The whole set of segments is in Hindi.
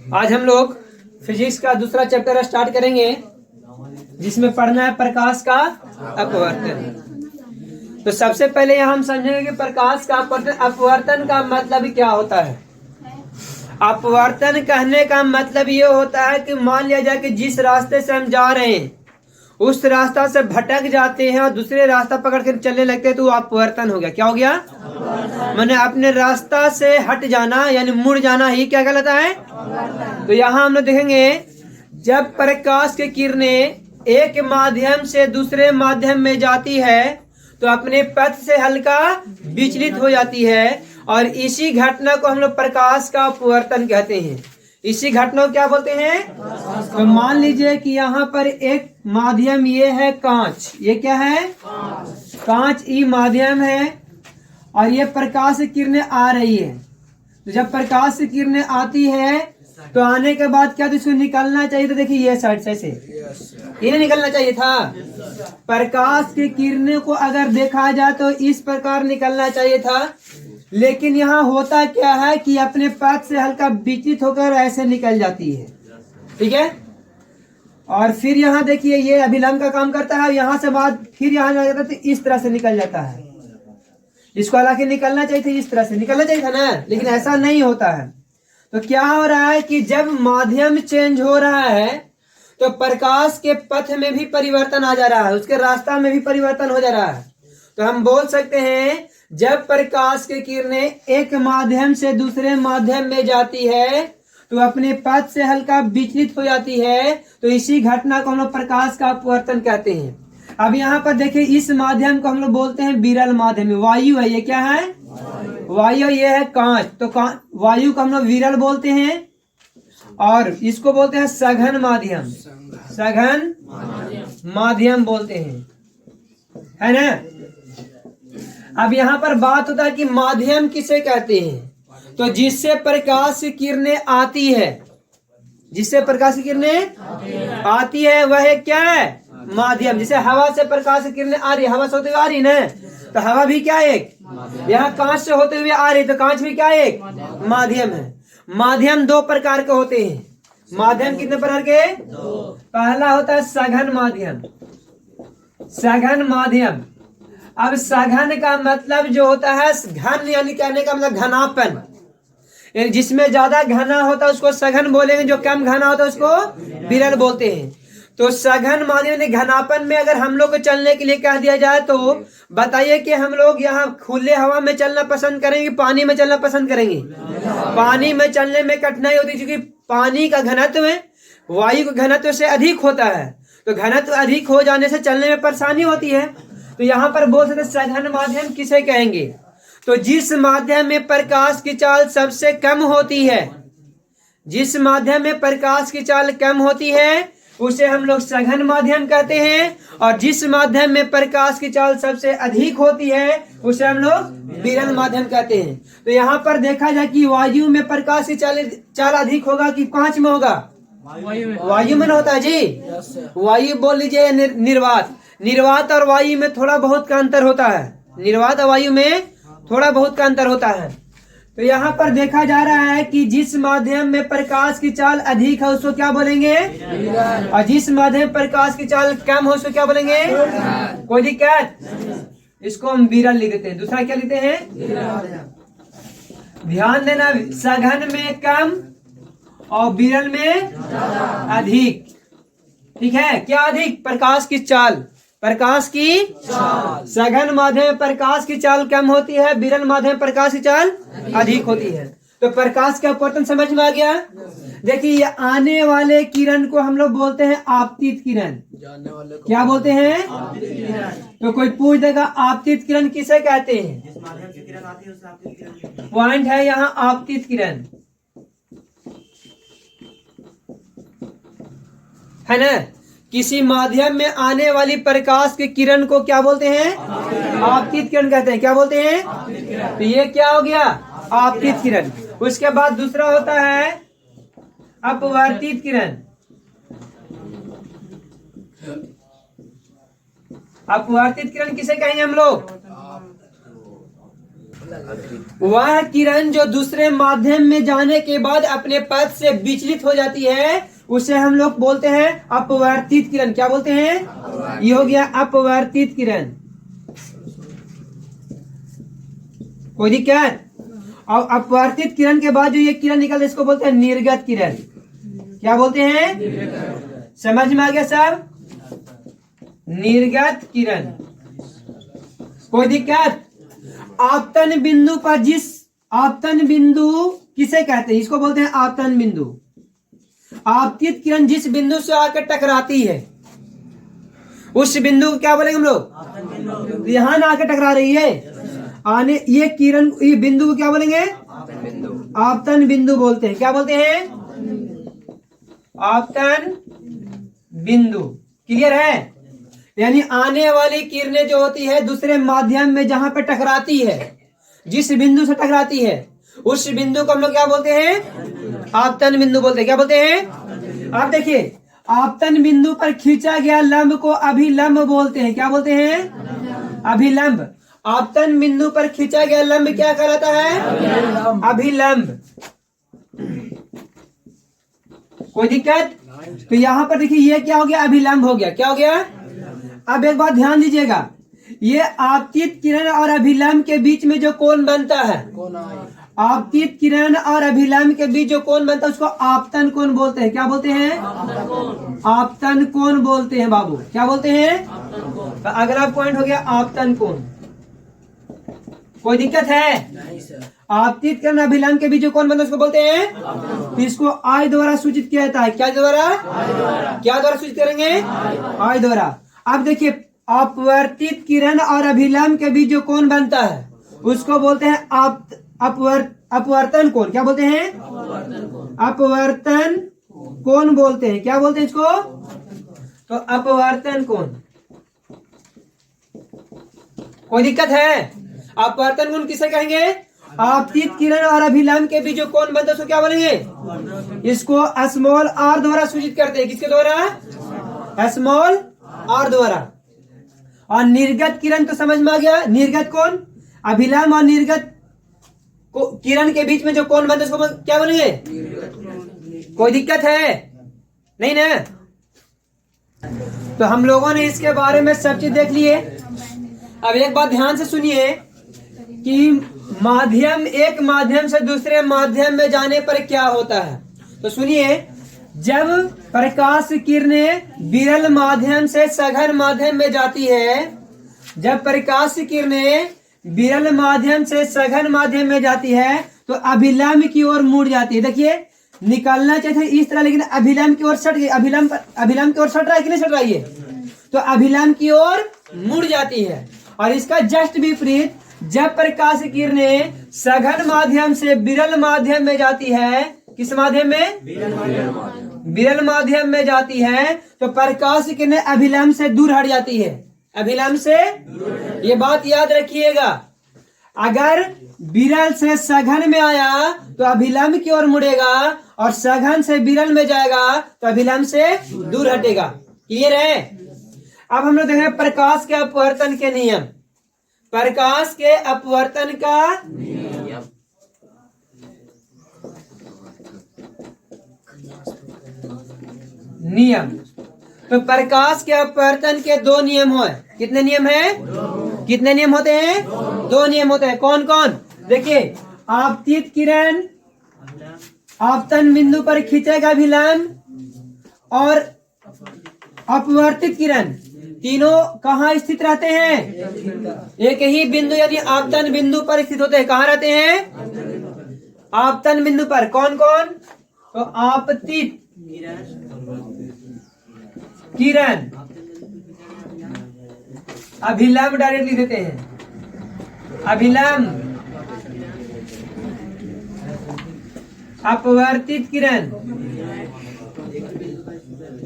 आज हम लोग फिजिक्स का दूसरा चैप्टर स्टार्ट करेंगे, जिसमें पढ़ना है प्रकाश का अपवर्तन। तो सबसे पहले यहाँ हम समझेंगे कि प्रकाश का अपवर्तन का मतलब क्या होता है। अपवर्तन कहने का मतलब ये होता है कि मान लिया जाए कि जिस रास्ते से हम जा रहे हैं उस रास्ता से भटक जाते हैं और दूसरे रास्ता पकड़ कर चलने लगते हैं, तो वो अपवर्तन हो गया। क्या हो गया? मैंने अपने रास्ता से हट जाना यानी मुड़ जाना ही क्या कहलाता है? तो यहाँ हम लोग देखेंगे, जब प्रकाश की किरणें एक माध्यम से दूसरे माध्यम में जाती है तो अपने पथ से हल्का विचलित हो जाती है, और इसी घटना को हम लोग प्रकाश का अपवर्तन कहते हैं। इसी घटना को क्या बोलते हैं? तो मान लीजिए कि यहाँ पर एक माध्यम ये है कांच। ये क्या है? कांच ई माध्यम है और ये प्रकाश की किरणें आ रही है। तो जब प्रकाश की किरणें आती है तो आने के बाद क्या तो इसको निकलना चाहिए। तो देखिए ये साइड से ये नहीं निकलना चाहिए था। प्रकाश की किरणें को अगर देखा जाए तो इस प्रकार निकलना चाहिए था, लेकिन यहाँ होता क्या है कि अपने पथ से हल्का विचलित होकर ऐसे निकल जाती है। ठीक है, और फिर यहाँ देखिए ये अभिलंब का काम करता है, यहाँ से बाद फिर यहाँ जाता है तो इस तरह से निकल जाता है। इसको हालांकि निकलना चाहिए था, इस तरह से निकलना चाहिए था ना, लेकिन ऐसा नहीं होता है। तो क्या हो रहा है कि जब माध्यम चेंज हो रहा है तो प्रकाश के पथ में भी परिवर्तन आ जा रहा है, उसके रास्ता में भी परिवर्तन हो जा रहा है। तो हम बोल सकते हैं जब प्रकाश की किरणें एक माध्यम से दूसरे माध्यम में जाती है तो अपने पथ से हल्का विचलित हो जाती है। तो इसी घटना को हम लोग प्रकाश का अपवर्तन कहते हैं। अब यहाँ पर देखिए, इस माध्यम को हम लोग बोलते हैं विरल माध्यम। वायु है, ये क्या है? वायु। ये है कांच। तो वायु को हम लोग विरल बोलते हैं और इसको बोलते हैं सघन माध्यम। सघन माध्यम बोलते हैं, है ना। अब यहाँ पर बात होता है कि माध्यम किसे कहते हैं? तो जिससे प्रकाश की किरणें आती है, जिससे प्रकाश की किरणें आती है वह क्या है? माध्यम। जैसे हवा से प्रकाश की किरणें आ रही, हवा से होते हुए आ रही ना, तो हवा भी क्या एक? यहाँ कांच से होते हुए आ रही, तो कांच भी क्या एक? माध्यम है। माध्यम दो प्रकार के होते हैं। माध्यम कितने प्रकार के? पहला होता है सघन माध्यम। सघन माध्यम। अब सघन का मतलब जो होता है घन, यानी कहने का मतलब घनापन। जिसमें ज्यादा घना होता है उसको सघन बोलेंगे, जो कम घना होता है उसको विरल बोलते हैं। तो सघन माध्यम घनापन में अगर हम लोग को चलने के लिए कह दिया जाए तो बताइए कि हम लोग यहाँ खुले हवा में चलना पसंद करेंगे, पानी में चलना पसंद करेंगे? पानी में चलने में कठिनाई होती है, क्योंकि पानी का घनत्व वायु के घनत्व से अधिक होता है। तो घनत्व अधिक हो जाने से चलने में परेशानी होती है। तो यहाँ पर बोल सकते सघन माध्यम किसे कहेंगे? तो जिस माध्यम में प्रकाश की चाल सबसे कम होती है, जिस माध्यम में प्रकाश की चाल कम होती है उसे हम लोग सघन माध्यम कहते हैं, और जिस माध्यम में प्रकाश की चाल सबसे अधिक होती है उसे हम लोग विरल माध्यम कहते हैं। तो यहाँ पर देखा जाए कि वायु में प्रकाश की चाल अधिक होगा कि कांच में होगा? वायु में होता है जी। वायु बोल लीजिए निर्वात। निर्वात और वायु में थोड़ा बहुत का अंतर होता है। निर्वात और वायु में थोड़ा बहुत का अंतर होता है। तो यहाँ पर देखा जा रहा है कि जिस माध्यम में प्रकाश की चाल अधिक है उसको क्या बोलेंगे? और जिस माध्यम में प्रकाश की चाल कम हो उसको क्या बोलेंगे? कोई दिक्कत? इसको हम विरल लिख देते हैं। दूसरा क्या लिखते हैं? ध्यान देना, सघन में कम और विरल में अधिक। ठीक है, क्या अधिक? प्रकाश की चाल। प्रकाश की सघन माध्यम में प्रकाश की चाल कम होती है, विरल माध्यम में प्रकाश की चाल अधिक होती है। तो प्रकाश का अपवर्तन समझ में आ गया। देखिए, ये आने वाले किरण को हम लोग बोलते हैं आपतित किरण। क्या बोलते हैं? तो कोई पूछ देगा आपतित किरण किसे कहते हैं? पॉइंट है यहाँ आपतित किरण, है ना। किसी माध्यम में आने वाली प्रकाश की किरण को क्या बोलते हैं? आपतित किरण कहते हैं। क्या बोलते हैं? तो ये क्या हो गया? आपतित किरण। उसके बाद दूसरा होता है अपवर्तित किरण। अपवर्तित किरण किसे कहेंगे हम लोग? वह किरण जो दूसरे माध्यम में जाने के बाद अपने पथ से विचलित हो जाती है, उसे हम लोग बोलते हैं अपवर्तित किरण। क्या बोलते हैं? ये हो गया अपवर्तित किरण। कोई दिक्कत? और अपवर्तित किरण के बाद जो ये किरण निकलता है इसको बोलते हैं निर्गत किरण। क्या बोलते हैं? समझ में आ गया सब? निर्गत किरण। कोई दिक्कत? आपतन बिंदु पर जिस आपतन बिंदु किसे कहते हैं? इसको बोलते हैं आपतन बिंदु। आपतित किरण जिस बिंदु से आकर टकराती है उस बिंदु को क्या बोलेंगे हम लोग? यहां ना आकर टकरा रही है, आने ये किरण, ये बिंदु को क्या बोलेंगे? आपतन बिंदु बोलते हैं। क्या बोलते हैं? आपतन बिंदु। क्लियर है? यानी आने वाली किरणें जो होती है दूसरे माध्यम में जहां पे टकराती है, जिस बिंदु से टकराती है उस बिंदु को हम लोग क्या बोलते हैं? आपतन बिंदु बोलते हैं। क्या बोलते हैं? आप देखिए, आपतन बिंदु पर खींचा गया लंब को अभिलंब बोलते हैं। क्या बोलते हैं? अभिलंब। आपतन बिंदु पर खींचा गया लंब क्या कहलाता है? अभिलंब। कोई दिक्कत? तो यहाँ पर देखिए ये क्या हो गया? अभिलंब हो गया। क्या हो गया? अब एक बात ध्यान दीजिएगा, ये आपतित किरण और अभिलंब के बीच में जो कोण बनता है, आपतित किरण और अभिलंब के बीच जो कोण बनता है उसको आपतन कोण बोलते हैं। क्या बोलते हैं? आपतन कोण बोलते हैं बाबू। क्या बोलते हैं? तो अगला पॉइंट हो गया आपतन कोण। कोई दिक्कत है? आपतित किरण अभिलंब के बीच जो कोण बनता है उसको बोलते हैं, इसको आई द्वारा सूचित किया जाता है। क्या द्वारा? क्या द्वारा सूचित करेंगे? आई द्वारा। अब देखिए, अपवर्तित किरण और अभिलंब के बीच जो कोण बनता है उसको बोलते हैं अपवर्तन कोण। क्या बोलते हैं? अपवर्तन कोण बोलते हैं। क्या बोलते हैं इसको? तो अपवर्तन कोण। कोई दिक्कत है? अपवर्तन कोण किसे कहेंगे? आपतित किरण और अभिलंब के बीच जो कोण बनता है उसको क्या बोलेंगे? इसको स्मॉल आर द्वारा सूचित करते हैं। किसके द्वारा? स्मॉल आर द्वारा। और निर्गत किरण तो समझ में आ गया। निर्गत कोण, अभिलंब और निर्गत किरण के बीच में जो कोण बनता है उसको क्या बोलेंगे? कोई दिक्कत है? नहीं ना? तो हम लोगों ने इसके बारे में सब चीज देख लिए। अब एक बात ध्यान से सुनिए कि माध्यम, एक माध्यम से दूसरे माध्यम में जाने पर क्या होता है। तो सुनिए, जब प्रकाश किरणें विरल माध्यम से सघन माध्यम में जाती है, जब प्रकाश किरणें विरल माध्यम से सघन माध्यम में जाती है तो अभिलंब की ओर मुड़ जाती है। देखिए, निकलना चाहिए इस तरह, लेकिन अभिलंब की ओर सट गई। अभिलंब की ओर सट रहा है कि नहीं सट रहा है? ये तो अभिलंब की ओर मुड़ जाती है। और इसका जस्ट विपरीत, जब प्रकाश किरणें सघन माध्यम से विरल माध्यम में जाती है, किस माध्यम में? विरल माध्यम में जाती है तो प्रकाश किरणें अभिलंब से दूर हट जाती है। अभिलंब से, ये बात याद रखिएगा, अगर विरल से सघन में आया तो अभिलंब की ओर मुड़ेगा और सघन से विरल में जाएगा तो अभिलंब से दूर हटेगा। क्लियर है? अब हम लोग देखेंगे प्रकाश के अपवर्तन के नियम। प्रकाश के अपवर्तन का नियम। तो प्रकाश के अपवर्तन के दो नियम हो। कितने नियम हैं? कितने नियम होते हैं? दो नियम होते हैं। कौन कौन? देखिए, आपतित किरण आपतन बिंदु पर खींचेगा अभिलंब, और अपवर्तित किरण, तीनों कहाँ स्थित रहते हैं? एक ही बिंदु यानी आपतन बिंदु पर स्थित होते हैं। कहाँ रहते हैं? आपतन बिंदु पर। कौन कौन? तो आपतित किरण, अभिलंब डायरेक्ट लिख देते हैं, अभिलंब, अपवर्तित किरण,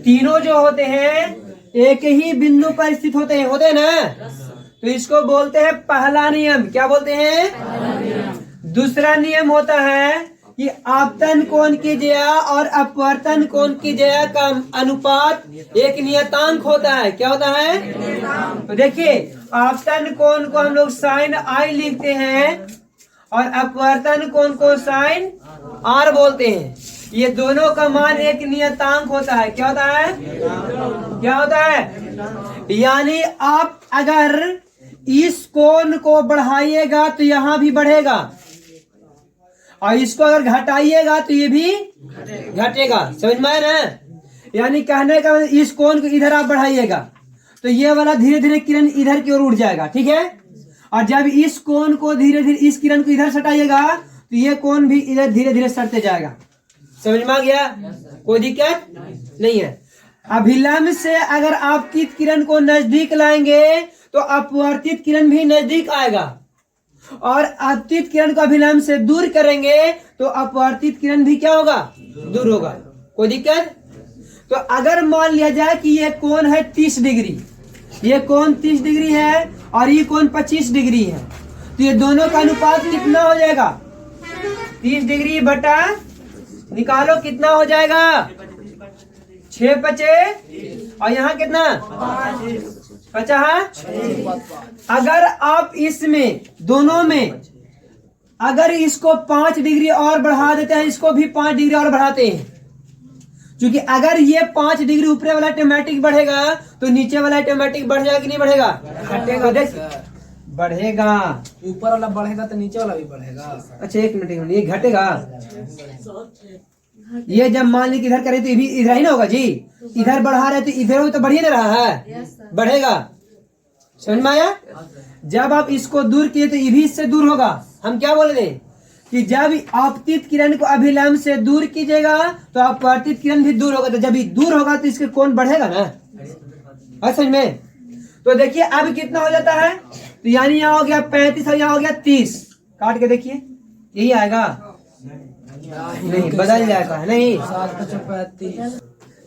तीनों जो होते हैं एक ही बिंदु पर स्थित होते हैं ना? तो इसको बोलते हैं पहला नियम। क्या बोलते हैं? दूसरा नियम होता है कि आपतन कोण की ज्या और अपवर्तन कोण की ज्या का अनुपात एक नियतांक होता है। क्या होता है? तो देखिए, आपतन कोण को हम लोग साइन आई लिखते हैं और अपवर्तन कोण को साइन आर बोलते हैं। ये दोनों का मान एक नियतांक होता है। क्या होता है? क्या होता है? यानी आप अगर इस कोण को बढ़ाइएगा तो यहां भी बढ़ेगा, और इसको अगर घटाइएगा तो ये भी घटेगा। समझ में आया ना? यानी कहने का इस कोण को इधर आप बढ़ाइएगा तो ये वाला धीरे धीरे किरण इधर की ओर उड़ जाएगा, ठीक है। और जब इस कोण को धीरे धीरे इस किरण को इधर सटाइएगा तो ये कोण भी इधर धीरे धीरे सटते जाएगा। समझ में आ गया? कोई दिक्कत नहीं है। अभिलंब से अगर आप तीत किरण को नजदीक लाएंगे तो अपवर्तित किरण भी नजदीक आएगा, और अपतित किरण को अभिलंब से दूर करेंगे तो अपवर्तित किरण भी क्या होगा? दूर होगा। कोई दिक्कत? तो अगर मान लिया जाए कि ये कोण है 30 डिग्री, ये कोण 30 डिग्री है और ये कोण 25 डिग्री है, तो ये दोनों का अनुपात कितना हो जाएगा? 30 डिग्री बटा निकालो कितना हो जाएगा? 6 5 और यहाँ कितना? 50। अगर आप इसमें दोनों में अगर इसको 5 डिग्री और बढ़ा देते हैं, इसको भी 5 डिग्री और बढ़ाते हैं, क्योंकि अगर ये 5 डिग्री ऊपर वाला ऑटोमेटिक बढ़ेगा तो नीचे वाला ऑटोमेटिक बढ़ जाएगा कि नहीं बढ़ेगा? घटेगा। बढ़ेगा। ऊपर वाला बढ़ेगा तो नीचे वाला भी बढ़ेगा। अच्छा एक मिनट, ये घटेगा। ये जब मान ली इधर करे तो ये भी इधर ही ना होगा जी। इधर बढ़ा रहे तो इधर तो बढ़ ही नहीं रहा है, बढ़ेगा। समझ में आया? जब आप इसको दूर किए तो ये भी इससे दूर होगा। हम क्या बोल रहे कि जब आपतित किरण को अभिलंब से दूर कीजिएगा तो अपवर्तित किरण भी दूर होगा, तो जब ये दूर होगा तो इसके कोण बढ़ेगा ना। समझ में? तो देखिए अब कितना हो जाता है, तो यानी यहाँ हो गया 35 और यहाँ हो गया 30। काट के देखिए यही आएगा, नहीं बदल जाएगा, नहीं 7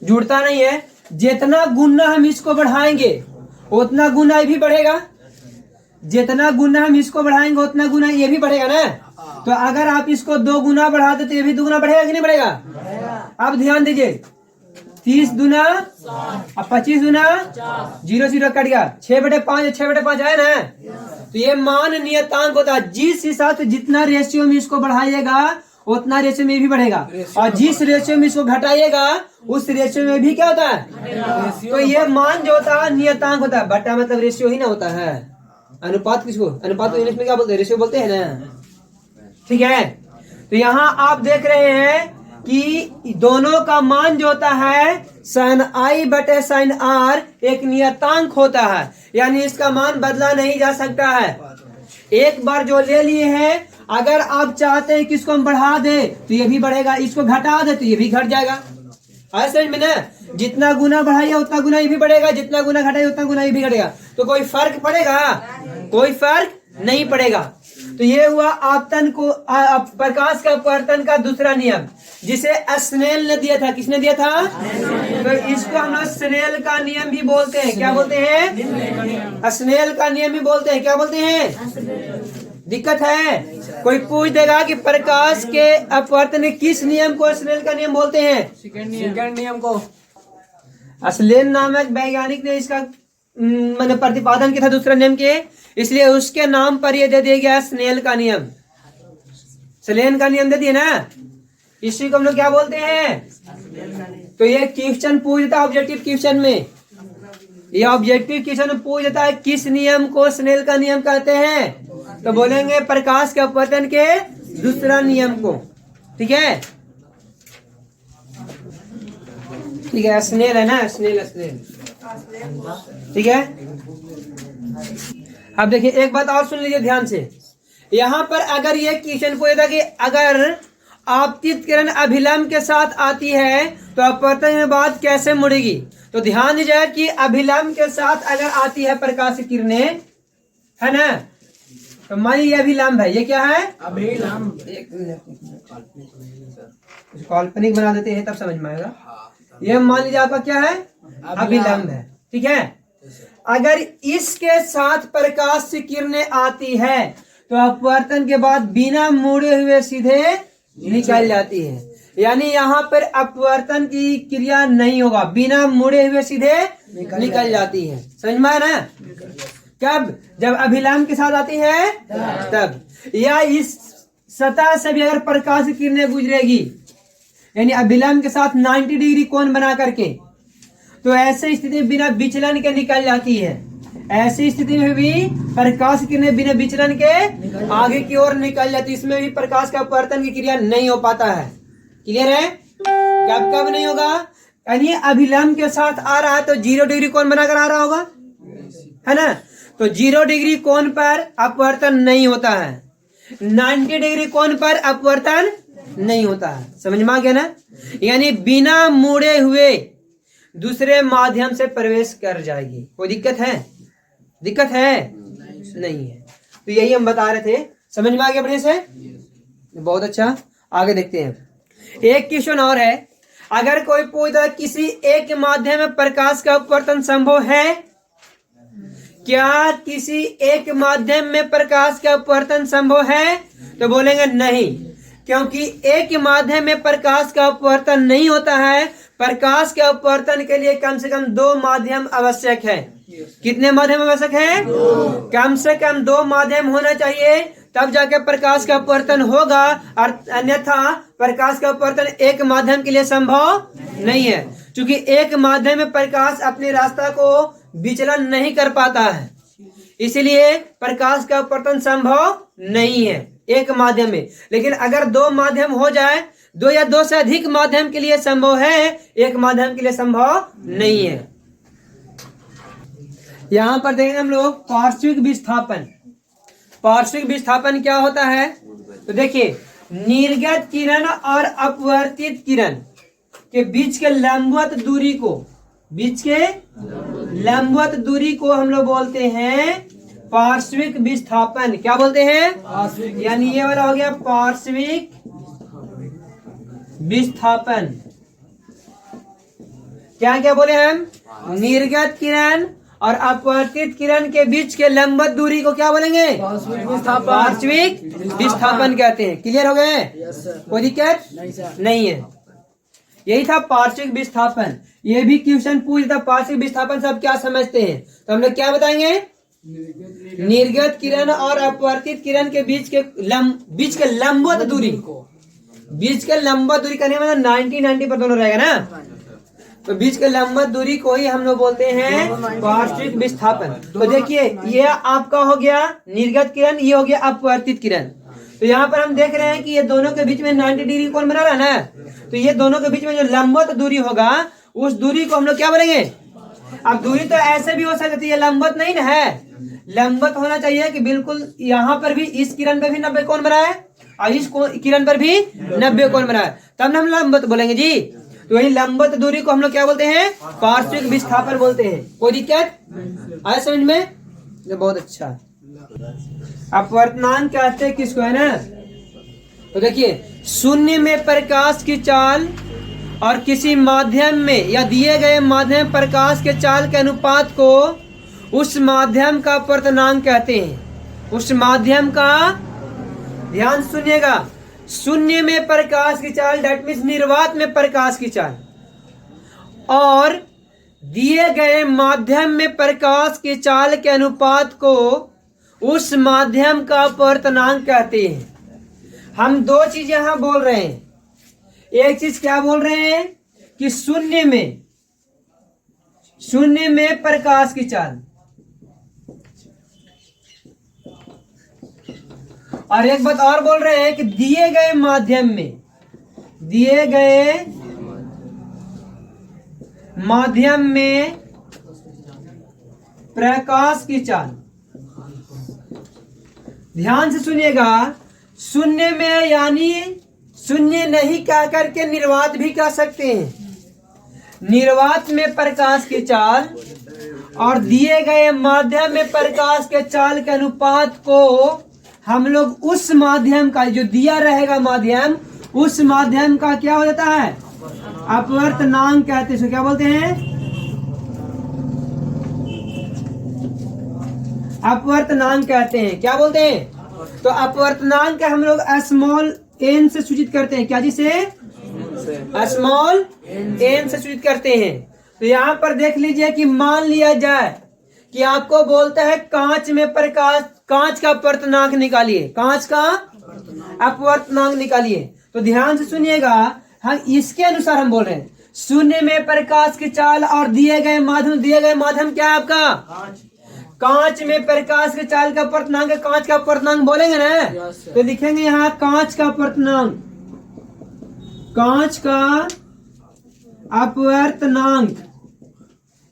जुड़ता नहीं है। जितना गुना हम इसको बढ़ाएंगे उतना गुना ये भी बढ़ेगा, जितना गुना हम इसको बढ़ाएंगे उतना गुना ये भी बढ़ेगा ना। तो अगर आप इसको 2 गुना बढ़ा दे तो ये भी 2 गुना बढ़ेगा कि नहीं बढ़ेगा? अब ध्यान दीजिए, 30 दूना और 25 दूना 0 0 कट गया, 6/5 6/5 है ना। तो ये मान नियतांक होता है। जिस हिसाब से जितना रेशियो में इसको बढ़ाइएगा उतना रेशियो में भी बढ़ेगा, और जिस रेशियो में इसको घटाइएगा उस रेशियो में भी क्या होता है? तो ये मान जो होता है नियतांक होता है। बटा मतलब रेशियो ही ना होता है। अनुपात किसको? अनुपात इंग्लिश में क्या बोलते हैं? रेशियो बोलते हैं ना, ठीक है। तो यहाँ आप देख रहे हैं कि दोनों का मान जो होता है sin i बटे sin r एक नियतांक होता है, यानी इसका मान बदला नहीं जा सकता है। एक बार जो ले लिए हैं, अगर आप चाहते हैं कि इसको हम बढ़ा दे तो ये भी बढ़ेगा, इसको घटा दे तो ये भी घट जाएगा। ऐसे में ना जितना गुना बढ़ाइए उतना गुना ये भी बढ़ेगा, जितना गुना घटाइए उतना गुना ये भी घटेगा। तो कोई फर्क पड़ेगा? कोई फर्क नहीं पड़ेगा। तो ये हुआ आपतन को प्रकाश का अपवर्तन का दूसरा नियम, जिसे स्नेल ने दिया था। किसने दिया था? तो इसको हम लोग स्नेल का नियम भी बोलते हैं। क्या बोलते हैं? स्नेल का नियम भी बोलते हैं। क्या बोलते हैं? दिक्कत है? कोई पूछ देगा कि प्रकाश के अपवर्तन किस नियम को स्नेल का नियम बोलते हैं? सेकंड नियम को। स्नेल नामक वैज्ञानिक ने इसका मैंने प्रतिपादन किया था दूसरा नियम के, इसलिए उसके नाम पर ये दे दिया गया स्नेल का नियम। स्नेल का नियम दे दिए ना, इसी को हम लोग क्या बोलते हैं? तो ये क्वेश्चन पूछ देता है ऑब्जेक्टिव क्वेश्चन में, ये ऑब्जेक्टिव क्वेश्चन में पूछ देता है किस नियम को स्नेल का नियम कहते हैं, तो बोलेंगे प्रकाश के अपवर्तन के दूसरा नियम को। ठीक है, ठीक है, स्नेल है ना, स्नेल स्नेल। ठीक है, अब देखिए एक बात और सुन लीजिए ध्यान से। यहाँ पर अगर ये क्वेश्चन पूछेगा कि अगर आपतित किरण अभिलंब के साथ आती है तो अपवर्तन में बात कैसे मुड़ेगी, तो ध्यान दीजिए कि अभिलंब के साथ अगर आती है प्रकाश की किरणें, है ना, तो मान लीजिए अभिलंब है, ये क्या है? अभिलंब। काल्पनिक बना देते हैं तब समझ में आएगा। ये मान लीजिए आपका क्या है? अभिलंब है। ठीक है, अगर इसके साथ प्रकाश की किरणें आती है तो अपवर्तन के बाद बिना मुड़े हुए सीधे निकल जाती है, यानी यहाँ पर अपवर्तन की क्रिया नहीं होगा, बिना मुड़े हुए सीधे निकल जाती है। समझ में आया ना? कब? जब अभिलंब के साथ आती है तब, या इस सतह से भी अगर प्रकाश की किरणें गुजरेगी, यानी अभिलंब के साथ 90 डिग्री कोण बना करके, तो ऐसे स्थिति में बिना विचलन के निकल जाती है। ऐसी स्थिति में भी प्रकाश की किरणें बिना विचलन के आगे की ओर निकल जाती है। इसमें भी प्रकाश का अपवर्तन की क्रिया नहीं हो पाता है। क्लियर है? कब कब नहीं होगा? यानी अभिलंब के साथ आ रहा है तो 0 डिग्री कोण बनाकर आ रहा होगा, है ना? तो 0 डिग्री कोण पर अपवर्तन नहीं होता है, 90 डिग्री कोण पर अपवर्तन नहीं होता है। समझ में आ गया ना? यानी बिना मुड़े हुए दूसरे माध्यम से प्रवेश कर जाएगी। कोई दिक्कत है? दिक्कत है? नहीं है। तो यही हम बता रहे थे। समझ में आ गया बढ़िया से? बहुत अच्छा। आगे देखते हैं। एक क्वेश्चन और है। अगर कोई पूछता है किसी एक माध्यम में प्रकाश का अपवर्तन संभव है, क्या किसी एक माध्यम में प्रकाश का अपवर्तन संभव है? तो बोलेंगे नहीं, क्योंकि एक माध्यम में प्रकाश का अपवर्तन नहीं होता है। प्रकाश के अपवर्तन के लिए कम से कम 2 माध्यम आवश्यक है। कितने माध्यम आवश्यक है? कम से कम 2 माध्यम होना चाहिए, तब जाके प्रकाश का अपवर्तन होगा। और अन्यथा प्रकाश का अपवर्तन एक माध्यम के लिए संभव नहीं है, क्योंकि एक माध्यम में प्रकाश अपने रास्ता को विचलन नहीं कर पाता है, इसलिए प्रकाश का अपवर्तन संभव नहीं है एक माध्यम में। लेकिन अगर 2 माध्यम हो जाए, 2 या 2 से अधिक माध्यम के लिए संभव है, एक माध्यम के लिए संभव नहीं है। यहां पर देखेंगे हम लोग पार्श्विक विस्थापन। पार्श्विक विस्थापन क्या होता है? तो देखिए, निर्गत किरण और अपवर्तित किरण के बीच के लंबवत दूरी को, बीच के लंबवत दूरी को हम लोग बोलते हैं पार्श्विक विस्थापन। क्या बोलते हैं? यानी ये वाला हो गया पार्श्विक विस्थापन। क्या क्या बोले हम? निर्गत किरण और अपवर्तित किरण के बीच के लंबवत दूरी को क्या बोलेंगे? पार्श्विक विस्थापन कहते हैं। क्लियर हो गए? कोई दिक्कत नहीं है। यही था पार्श्विक विस्थापन। ये भी क्वेश्चन पूछता पार्श्विक विस्थापन सब क्या समझते हैं, तो हम लोग क्या बताएंगे? निर्गत किरण और अपवर्तित किरण के बीच के लंबवत दूरी, बीच के लंबवत दूरी करने मतलब 90 पर दोनों रहेगा ना, तो बीच के लंबवत दूरी को ही हम लोग बोलते हैं पार्श्विक विस्थापन। तो देखिए, ये आपका हो गया निर्गत किरण, ये हो गया अपवर्तित किरण। तो यहाँ पर हम देख रहे हैं कि ये दोनों के बीच में 90 डिग्री कोण बना रहा है ना, तो ये दोनों के बीच में जो लंबवत दूरी होगा, उस दूरी को हम लोग क्या बोलेंगे? अब दूरी तो ऐसे भी हो सकती है, लंबवत नहीं ना है, लंबवत होना चाहिए कि बिल्कुल यहाँ पर भी इस किरण पे भी 90 कोण बना है और इस किरण पर भी 90 कोण बना है, तब हम लंबवत बोलेंगे जी। तो वही लंबवत दूरी को हम लोग क्या बोलते हैं? पार्श्विक विस्थापन बोलते हैं। कोई दिक्कत आया समझ में? ये बहुत अच्छा। अपवर्तनांक कहते हैं किसको, है ना? तो देखिए, शून्य में प्रकाश की चाल और किसी माध्यम में या दिए गए माध्यम प्रकाश के चाल के अनुपात को उस माध्यम का अपवर्तनांक कहते हैं। उस माध्यम का, ध्यान सुनिएगा, शून्य में प्रकाश की चाल, डेट मीन्स निर्वात में प्रकाश की चाल, और दिए गए माध्यम में प्रकाश की चाल के अनुपात को उस माध्यम का अपवर्तनांक कहते हैं। हम 2 चीज यहां बोल रहे हैं। एक चीज क्या बोल रहे हैं कि शून्य में प्रकाश की चाल, और एक बात और बोल रहे हैं कि दिए गए माध्यम में प्रकाश की चाल। ध्यान से सुनिएगा, शून्य में यानी शून्य नहीं कह करके निर्वात भी कह सकते हैं। निर्वात में प्रकाश की चाल और दिए गए माध्यम में प्रकाश के चाल के अनुपात को हम लोग उस माध्यम का, जो दिया रहेगा माध्यम, उस माध्यम का क्या हो जाता है? अपवर्तनांक कहते हैं। क्या बोलते हैं? अपवर्तनांक कहते हैं। क्या बोलते हैं? तो अपवर्तनांक हम लोग स्मॉल एन से सूचित करते हैं। क्या जिसे? स्मॉल एन से सूचित करते हैं। तो यहाँ पर देख लीजिए कि मान लिया जाए कि आपको बोलता है कांच में प्रकाश, कांच का अपवर्तनांक निकालिए। कांच का अपवर्तनांक निकालिए। तो ध्यान से सुनिएगा, हम इसके अनुसार हम बोल रहे हैं शून्य में प्रकाश की चाल और दिए गए माध्यम क्या है आपका? कांच में प्रकाश की चाल का अपवर्तनांक, कांच का अपवर्तनांक बोलेंगे ना, तो लिखेंगे यहाँ कांच का अपवर्तनांक, कांच का अपवर्तनांक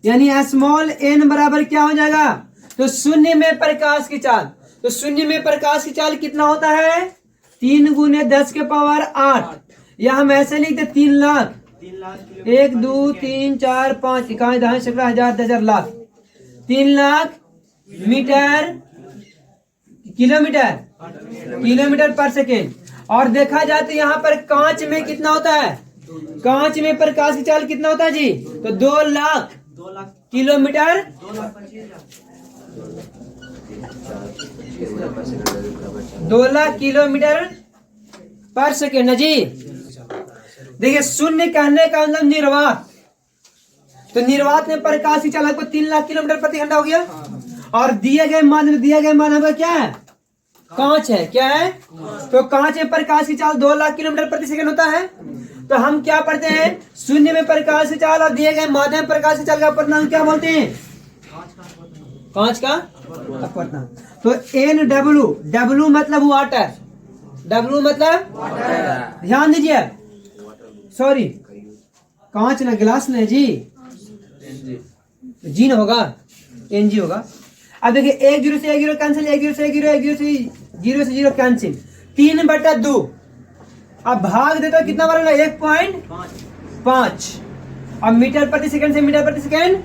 यानी स्मॉल n बराबर क्या हो जाएगा? तो शून्य में प्रकाश की चाल, तो शून्य में प्रकाश की चाल कितना होता है? 3 × 10⁸ या हम ऐसे लिखते 3 लाख, 1 2 3 4 5 इकाई दहाई सैकड़ा हजार 10,000 लाख, 3 लाख मीटर किलोमीटर पर सेकेंड। और देखा जाए तो यहाँ पर कांच में कितना होता है? कांच में प्रकाश की चाल कितना होता है जी? तो 2 लाख किलोमीटर 2 लाख किलोमीटर पर सेकेंड है जी। देखिए शून्य कहने का मतलब निर्वात, तो निर्वात में प्रकाश की चाल को 3 लाख किलोमीटर प्रति घंटा हो गया। और दिए गए माध्यम का क्या है? कांच है। क्या है? तो कांच में प्रकाश की चाल 2 लाख किलोमीटर प्रति सेकंड होता है। तो हम क्या पढ़ते हैं? शून्य में प्रकाश की चाल और दिए गए माध्यम प्रकाश की चाल का अपवर्तनांक क्या बोलते हैं? कांच का अपवर्तनांक। तो NW मतलब वाटर, W मतलब ध्यान दीजिए, सॉरी कांच ना गिलास ना जी, जी ना होगा, NG होगा। अब देखिए 1 0 से 1 0 कैंसिल, 1 0 से 1 0, 1 0 से 0 से 0 कैंसिल, 3/2। अब भाग देता कितना बार होगा? 1.5। अब मीटर प्रति सेकंड से मीटर प्रति सेकंड,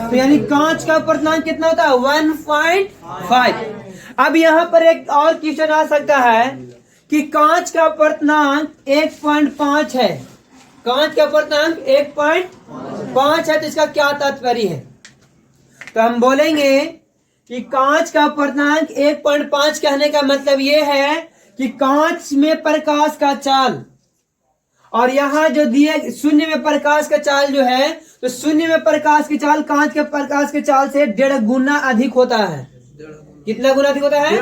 तो यानी कांच का अपवर्तनांक कितना होता है? 1.5। अब यहाँ पर एक और क्वेश्चन आ सकता है कि कांच का अपवर्तनांक 1.5 है, कांच का अपवर्तनांक 1.5 है, तो इसका क्या तात्पर्य है? तो हम बोलेंगे कि कांच का अपवर्तनांक 1.5 कहने का मतलब ये है कि कांच में प्रकाश का चाल, और यहाँ जो दिए शून्य में प्रकाश का चाल जो है, तो शून्य में प्रकाश की चाल कांच के प्रकाश के चाल से 1.5 गुना अधिक होता है। कितना गुना अधिक होता है?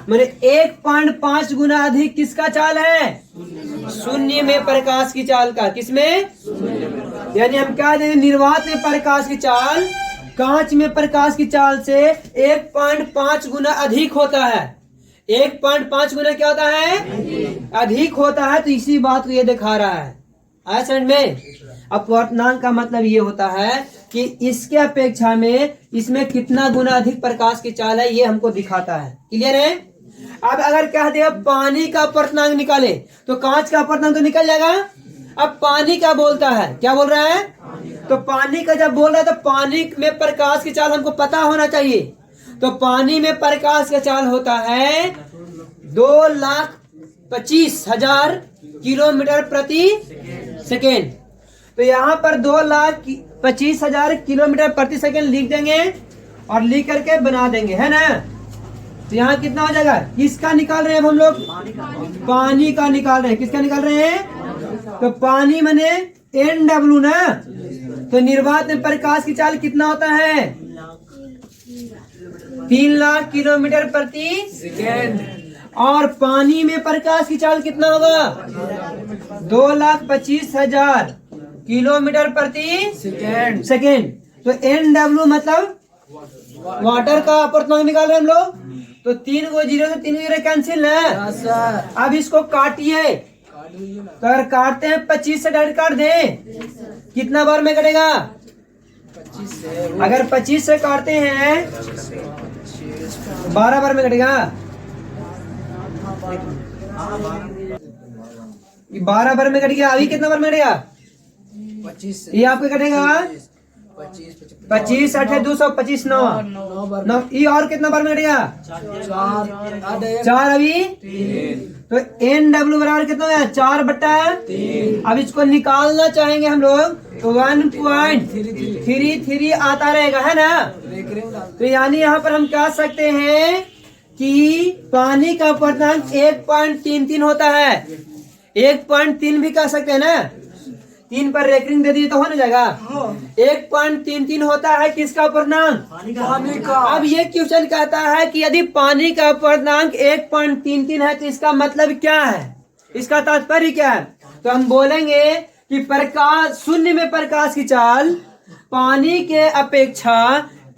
मैंने 1.5 गुना अधिक किसका चाल है? शून्य में प्रकाश की चाल का। किसमें? यानी हम क्या देंगे? निर्वात में प्रकाश की चाल कांच में प्रकाश की चाल से 1.5 गुना अधिक होता है। 1.5 गुना क्या होता है? अधिक होता है। तो इसी बात को ये दिखा रहा है। आया समझ में? अपवर्तनांक का मतलब ये होता है कि इसके अपेक्षा में इसमें कितना गुना अधिक प्रकाश की चाल है, ये हमको दिखाता है। क्लियर है? अब अगर कह दे पानी का अपवर्तनांक निकाले, तो कांच का अपवर्तनांक तो निकल जाएगा। अब पानी का बोलता है, क्या बोल रहा है? तो पानी का जब बोल रहा है तो पानी में प्रकाश की चाल हमको पता होना चाहिए। तो पानी में प्रकाश का चाल होता है 2,25,000 किलोमीटर प्रति सेकेंड। तो यहाँ पर 2,25,000 किलोमीटर प्रति सेकेंड लिख देंगे और लिख करके बना देंगे, है ना? तो यहाँ कितना हो जाएगा? किसका निकाल रहे हैं हम लोग? पानी का निकाल रहे हैं। किसका निकाल रहे हैं? तो पानी माने NW ना। तो निर्वात में प्रकाश की चाल कितना होता है? 3 लाख किलोमीटर प्रति सेकेंड। और पानी में प्रकाश की चाल कितना होगा? 2,25,000 किलोमीटर प्रति सेकेंड। तो NW मतलब वाटर का अपवर्तनांक निकाल रहे हैं हम लोग। तो 3 को 0 से 3 0 कैंसिल है। अब इसको काटिए, तो अगर काटते हैं 25 से डायरेक्ट काट दें, कितना बार में कटेगा? 25 से। अगर 25 से काटते हैं 12 बार में कटेगा। 12 बार में कट गया। अभी कितना बार में कटेगा? 25। ये आपको कटेगा 25 8 225 9। ये और कितना बार में कटेगा? 4। अभी तो NW बराबर कितना है? 4/3। अब इसको निकालना चाहेंगे हम लोग तो 1.33 आता रहेगा, है ना? तो यानी यहाँ पर हम कह सकते हैं कि पानी का अपवर्तनांक 1.33 होता है। 1.3 भी कह सकते हैं ना। 3 पर रेकरिंग दे दी तो हो ना जाएगा। 1.33 होता है किसका अपूर्णांक? पानी का। अब ये क्वेश्चन कहता है कि यदि पानी का अपूर्णांक 1.33 है तो इसका मतलब क्या है, इसका तात्पर्य क्या है? तो हम बोलेंगे कि प्रकाश, शून्य में प्रकाश की चाल पानी के अपेक्षा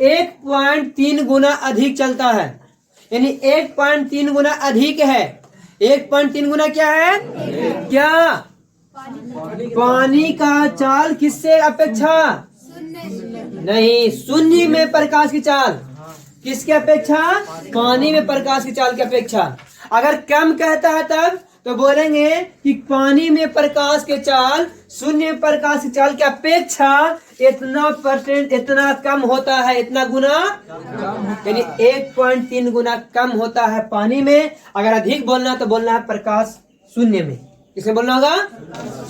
1.3 गुना अधिक चलता है, यानी 1.3 गुना अधिक है। 1.3 गुना क्या है? क्या? पानी का चाल किससे अपेक्षा? नहीं, शून्य में प्रकाश की चाल किसके अपेक्षा? पानी में प्रकाश की चाल की अपेक्षा। अगर कम कहता है तब तो बोलेंगे कि पानी में प्रकाश के चाल शून्य में प्रकाश की चाल की अपेक्षा इतना %, इतना कम होता है, इतना गुना, यानी 1.3 गुना कम होता है पानी में। अगर अधिक बोलना तो बोलना है प्रकाश शून्य में। किसमें बोलना होगा?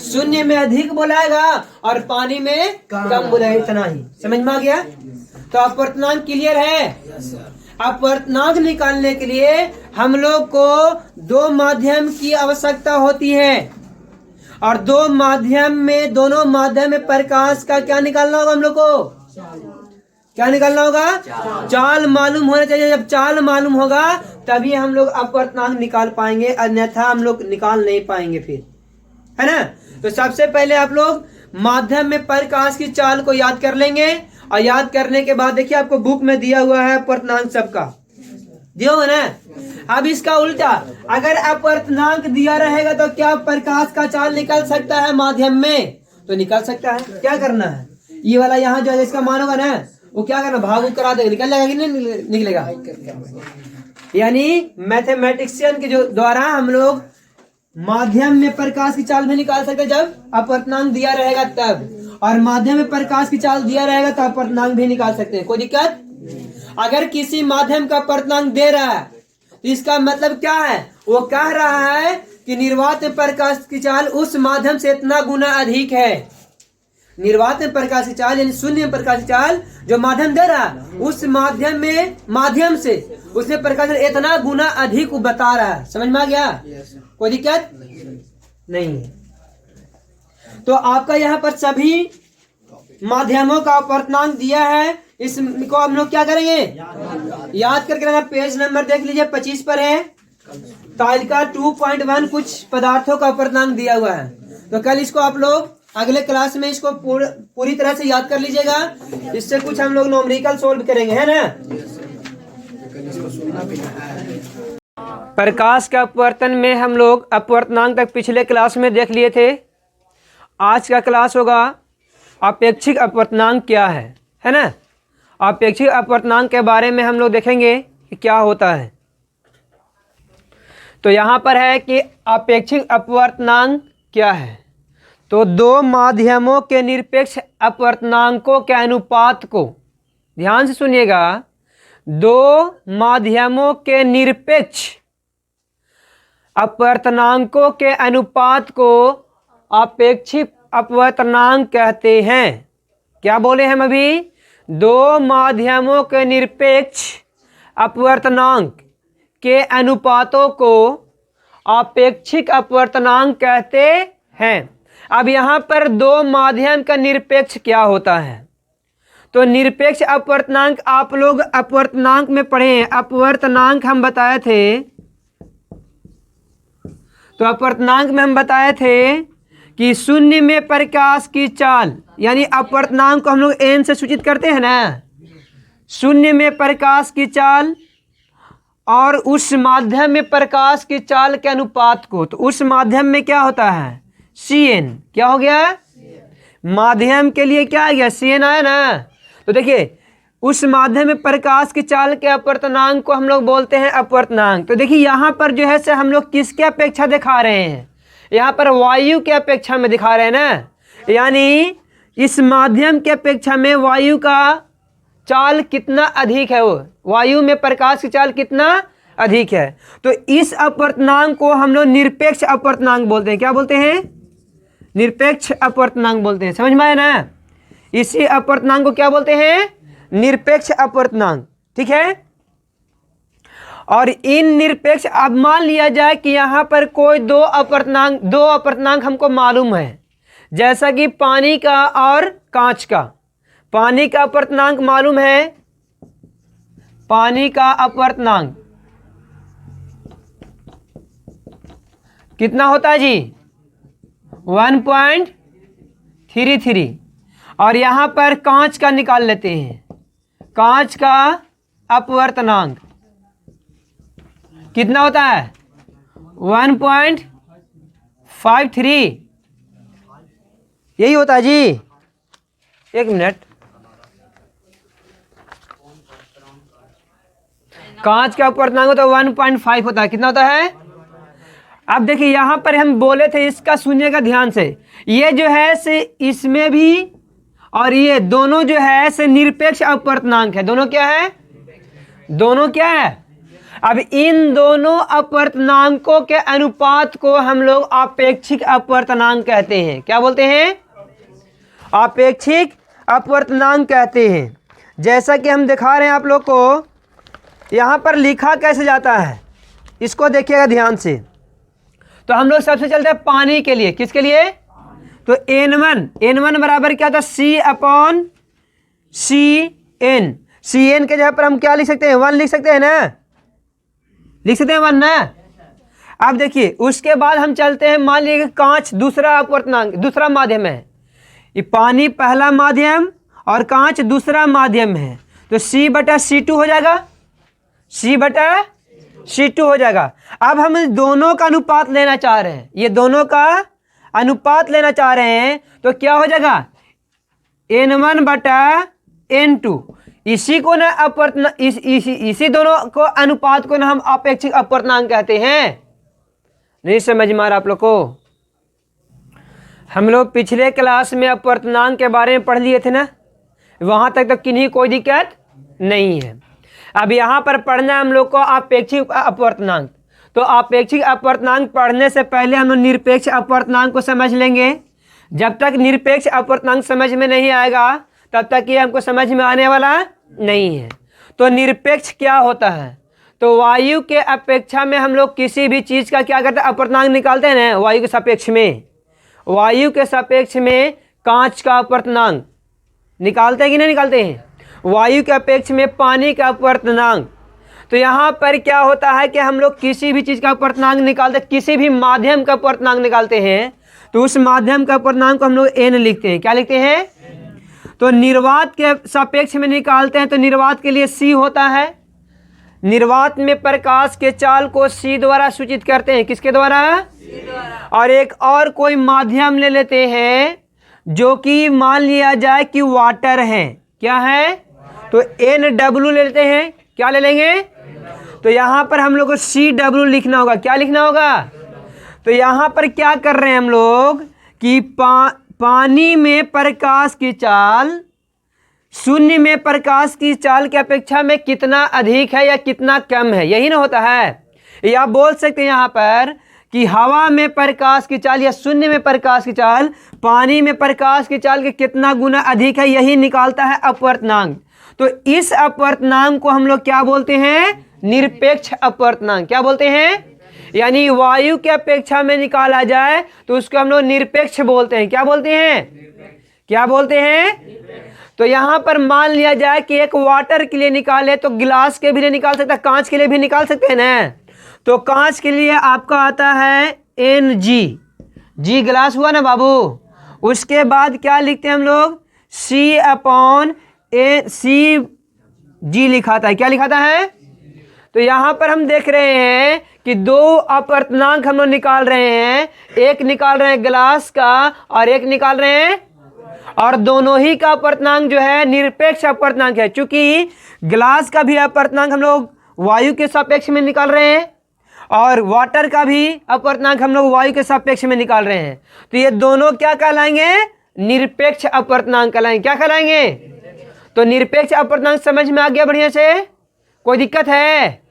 शून्य में अधिक बोलाएगा और पानी में कम बोलेगा, इतना ही। समझ में आ गया? तो अपूर्णांक क्लियर है। अपूर्णांक निकालने के लिए हम लोग को 2 माध्यम की आवश्यकता होती है और 2 माध्यम में, दोनों माध्यम में प्रकाश का क्या निकालना होगा हम लोग को? क्या निकालना होगा? चाल मालूम होना चाहिए। जब चाल मालूम होगा तभी हम लोग अपूर्णांक निकाल पाएंगे, अन्यथा हम लोग निकाल नहीं पाएंगे फिर, है ना। तो सबसे पहले आप लोग माध्यम में प्रकाश की चाल को याद कर लेंगे और याद करने के बाद देखिए आपको बुक में दिया हुआ है अपूर्णांक सबका, दिया हुआ ना। अब इसका उल्टा, अगर अपूर्णांक दिया रहेगा तो क्या प्रकाश का चाल निकल सकता है माध्यम में? तो निकल सकता है। क्या करना है? ये वाला यहाँ जो है इसका मान होगा ना, वो क्या करना, भाग करा देगा, निकल जाएगा कि नहीं निकलेगा। यानी मैथमेटिशियन के जो द्वारा हम लोग माध्यम में प्रकाश की चाल भी निकाल सकते हैं जब अपूर्णांक दिया रहेगा तब, और माध्यम में प्रकाश की चाल दिया रहेगा तो अपूर्णांक भी निकाल सकते हैं, कोई दिक्कत। अगर किसी माध्यम का अपूर्णांक दे रहा है तो इसका मतलब क्या है? वो कह रहा है कि निर्वात में प्रकाश की चाल उस माध्यम से इतना गुना अधिक है। निर्वात में प्रकाश की चाल यानी शून्य में प्रकाश की चाल जो माध्यम दे रहा है उस माध्यम से उसने प्रकाश इतना गुना अधिक बता रहा है। समझ में आ गया? कोई दिक्कत नहीं। तो आपका यहाँ पर सभी माध्यमों का अपूर्णांक दिया है, इसको हम लोग क्या करेंगे? याद करके रखना। पेज नंबर देख लीजिए 25 पर है, तालिका 2.1 कुछ पदार्थों का अपूर्णांक दिया हुआ है। तो कल इसको आप लोग अगले क्लास में इसको पूरी तरह से याद कर लीजिएगा, इससे कुछ हम लोग न्यूमेरिकल सोल्व करेंगे, है ना। प्रकाश का अपवर्तन में हम लोग अपवर्तनांक तक पिछले क्लास में देख लिए थे। आज का क्लास होगा अपेक्षिक अपवर्तनांक क्या है ना। अपेक्षिक अपवर्तनांक के बारे में हम लोग देखेंगे कि क्या होता है। तो यहाँ पर है कि अपेक्षिक अपवर्तनांक क्या है। तो 2 माध्यमों के निरपेक्ष अपवर्तनांकों के अनुपात को, ध्यान से सुनिएगा, 2 माध्यमों के निरपेक्ष अपवर्तनांकों के अनुपात को अपेक्षिक अपवर्तनांक कहते हैं। क्या बोले हम अभी? 2 माध्यमों के निरपेक्ष अपवर्तनांक के अनुपातों को अपेक्षिक अपवर्तनांक कहते हैं। अब यहाँ पर 2 माध्यम का निरपेक्ष क्या होता है? तो निरपेक्ष अपवर्तनांक आप लोग अपवर्तनांक में पढ़े हैं। अपवर्तनांक हम बताए थे, तो अपवर्तनांक में हम बताए थे कि शून्य में प्रकाश की चाल, यानी अपवर्तनांक को हम लोग n से सूचित करते हैं ना। शून्य में प्रकाश की चाल और उस माध्यम में प्रकाश की चाल के अनुपात को, तो उस माध्यम में क्या होता है? Cn। क्या हो गया? माध्यम के लिए क्या आ गया? Cn आया ना। तो देखिए उस माध्यम में प्रकाश की चाल के अपवर्तनांक को हम लोग बोलते हैं अपवर्तनांक। तो देखिए यहाँ पर जो है से हम लोग किसके अपेक्षा दिखा रहे हैं? यहाँ पर वायु के अपेक्षा में दिखा रहे हैं ना। यानी इस माध्यम के अपेक्षा में वायु का चाल कितना अधिक है, वो वायु में प्रकाश की चाल कितना अधिक है। तो इस अपवर्तनांक को हम लोग निरपेक्ष अपवर्तनांक बोलते हैं। क्या बोलते हैं? निरपेक्ष अपवर्तनांक बोलते हैं। समझ में आया ना। इसी अपवर्तनांक को क्या बोलते हैं? निरपेक्ष अपवर्तनांक। ठीक है। और इन निरपेक्ष, अब मान लिया जाए कि यहाँ पर कोई दो अपवर्तनांक हमको मालूम है, जैसा कि पानी का और कांच का। पानी का अपवर्तनांक मालूम है, पानी का अपवर्तनांक कितना होता है जी? 1.33। और यहां पर कांच का निकाल लेते हैं। कांच का अपवर्तनांक कितना होता है? 1.53। यही होता है जी। एक मिनट, कांच का अपवर्तनांक होता है 1.5 होता है। कितना होता है? अब देखिए यहां पर हम बोले थे, इसका सुनिएगा ध्यान से। ये जो है से इसमें भी और ये दोनों जो है से निरपेक्ष अपवर्तनांक है। दोनों क्या है? दोनों क्या है? अब इन दोनों अपवर्तनांकों के अनुपात को हम लोग आपेक्षिक अपवर्तनांक कहते हैं। क्या बोलते हैं? आपेक्षिक अपवर्तनांक कहते हैं। जैसा कि हम दिखा रहे हैं आप लोग को, यहां पर लिखा कैसे जाता है इसको देखिएगा ध्यान से। तो हम लोग सबसे चलते हैं पानी के लिए। किसके लिए? तो N1 बराबर क्या था? C/Cn। Cn के जगह पर हम क्या लिख सकते हैं? 1 लिख सकते हैं ना? लिख सकते हैं 1 ना? अब देखिए उसके बाद हम चलते हैं, मान लीजिए कांच दूसरा अपवर्तनांक, दूसरा माध्यम है। ये पानी पहला माध्यम और कांच दूसरा माध्यम है, तो C/C2 हो जाएगा। C/C2 हो जाएगा। अब हम दोनों का अनुपात लेना चाह रहे हैं, ये दोनों का अनुपात लेना चाह रहे हैं, तो क्या हो जाएगा? N1/N2। इसी को ना अपवर्तनांक, इसी दोनों को अनुपात को ना हम आपेक्षिक अपवर्तनांक कहते हैं। नहीं समझ में आ रहा आप लोग को? हम लोग पिछले क्लास में अपवर्तनांक के बारे में पढ़ लिए थे ना, वहां तक तो किन्हीं कोई दिक्कत नहीं है। अब यहाँ पर पढ़ना है हम लोग को आपेक्षिक अपवर्तनांक। तो आपेक्षिक अपवर्तनांक पढ़ने से पहले हम लोग निरपेक्ष अपवर्तनांक को समझ लेंगे। जब तक निरपेक्ष अपवर्तनांक समझ में नहीं आएगा तब तक ये हमको समझ में आने वाला नहीं है। तो निरपेक्ष क्या होता है? तो वायु के अपेक्षा में हम लोग किसी भी चीज़ का क्या करते हैं? अपवर्तनांक निकालते हैं ना। वायु के सापेक्ष में, वायु के सापेक्ष में कांच का अपवर्तनांक निकालते हैं कि नहीं निकालते हैं? वायु के अपेक्ष में पानी का अपवर्तनांक। तो यहाँ पर क्या होता है कि हम लोग किसी भी चीज़ का अपवर्तनांक निकालते, किसी भी माध्यम का अपवर्तनांक निकालते हैं, तो उस माध्यम का अपवर्तनांक को हम लोग n लिखते हैं। क्या लिखते हैं? तो निर्वात के सापेक्ष में निकालते हैं, तो निर्वात के लिए C होता है। निर्वात में प्रकाश के चाल को C द्वारा सूचित करते हैं। किसके द्वारा? C द्वारा। और एक और कोई माध्यम ले लेते हैं जो कि मान लिया जाए कि वाटर है। क्या है? तो NW ले लेते हैं। क्या ले लेंगे? तो यहाँ पर हम लोग को CW लिखना होगा। क्या लिखना होगा? तो यहाँ पर क्या कर रहे हैं हम लोग कि पानी में प्रकाश की चाल शून्य में प्रकाश की चाल की अपेक्षा में कितना अधिक है या कितना कम है, यही ना होता है। या बोल सकते हैं यहाँ पर कि हवा में प्रकाश की चाल या शून्य में प्रकाश की चाल पानी में प्रकाश की चाल के कितना गुना अधिक है, यही निकालता है अपवर्तनांक। तो इस अपवर्तनांक को हम लोग क्या बोलते हैं? निरपेक्ष अपवर्तनांक। क्या बोलते हैं? यानी वायु के अपेक्षा में निकाला जाए तो उसको हम लोग निरपेक्ष बोलते हैं। क्या बोलते हैं? क्या बोलते हैं? तो यहाँ पर मान लिया जाए कि एक वाटर के लिए निकाले तो गिलास के भी लिए निकाल सकते हैं, कांच के लिए भी निकाल सकते हैं ना। तो कांच के लिए आपका आता है Ng। जी गिलास हुआ ना बाबू। उसके बाद क्या लिखते हैं हम लोग? C/Cg लिखाता है। क्या लिखाता है? तो यहाँ पर हम देख रहे हैं कि दो अपवर्तनांक हम लोग निकाल रहे हैं। एक निकाल रहे हैं गिलास का और एक निकाल रहे हैं, और दोनों ही का अपवर्तनांक जो है निरपेक्ष अपवर्तनांक है। चूंकि गिलास का भी अपवर्तनांक हम लोग वायु के सापेक्ष में निकाल रहे हैं और वाटर का भी अपवर्तनांक हम लोग वायु के सापेक्ष में निकाल रहे हैं, तो ये दोनों क्या कहलाएंगे? निरपेक्ष अपवर्तनांक कहलाएंगे। क्या कहलाएंगे? तो निरपेक्ष अपवर्तनांक समझ में आ गया बढ़िया से? कोई दिक्कत है?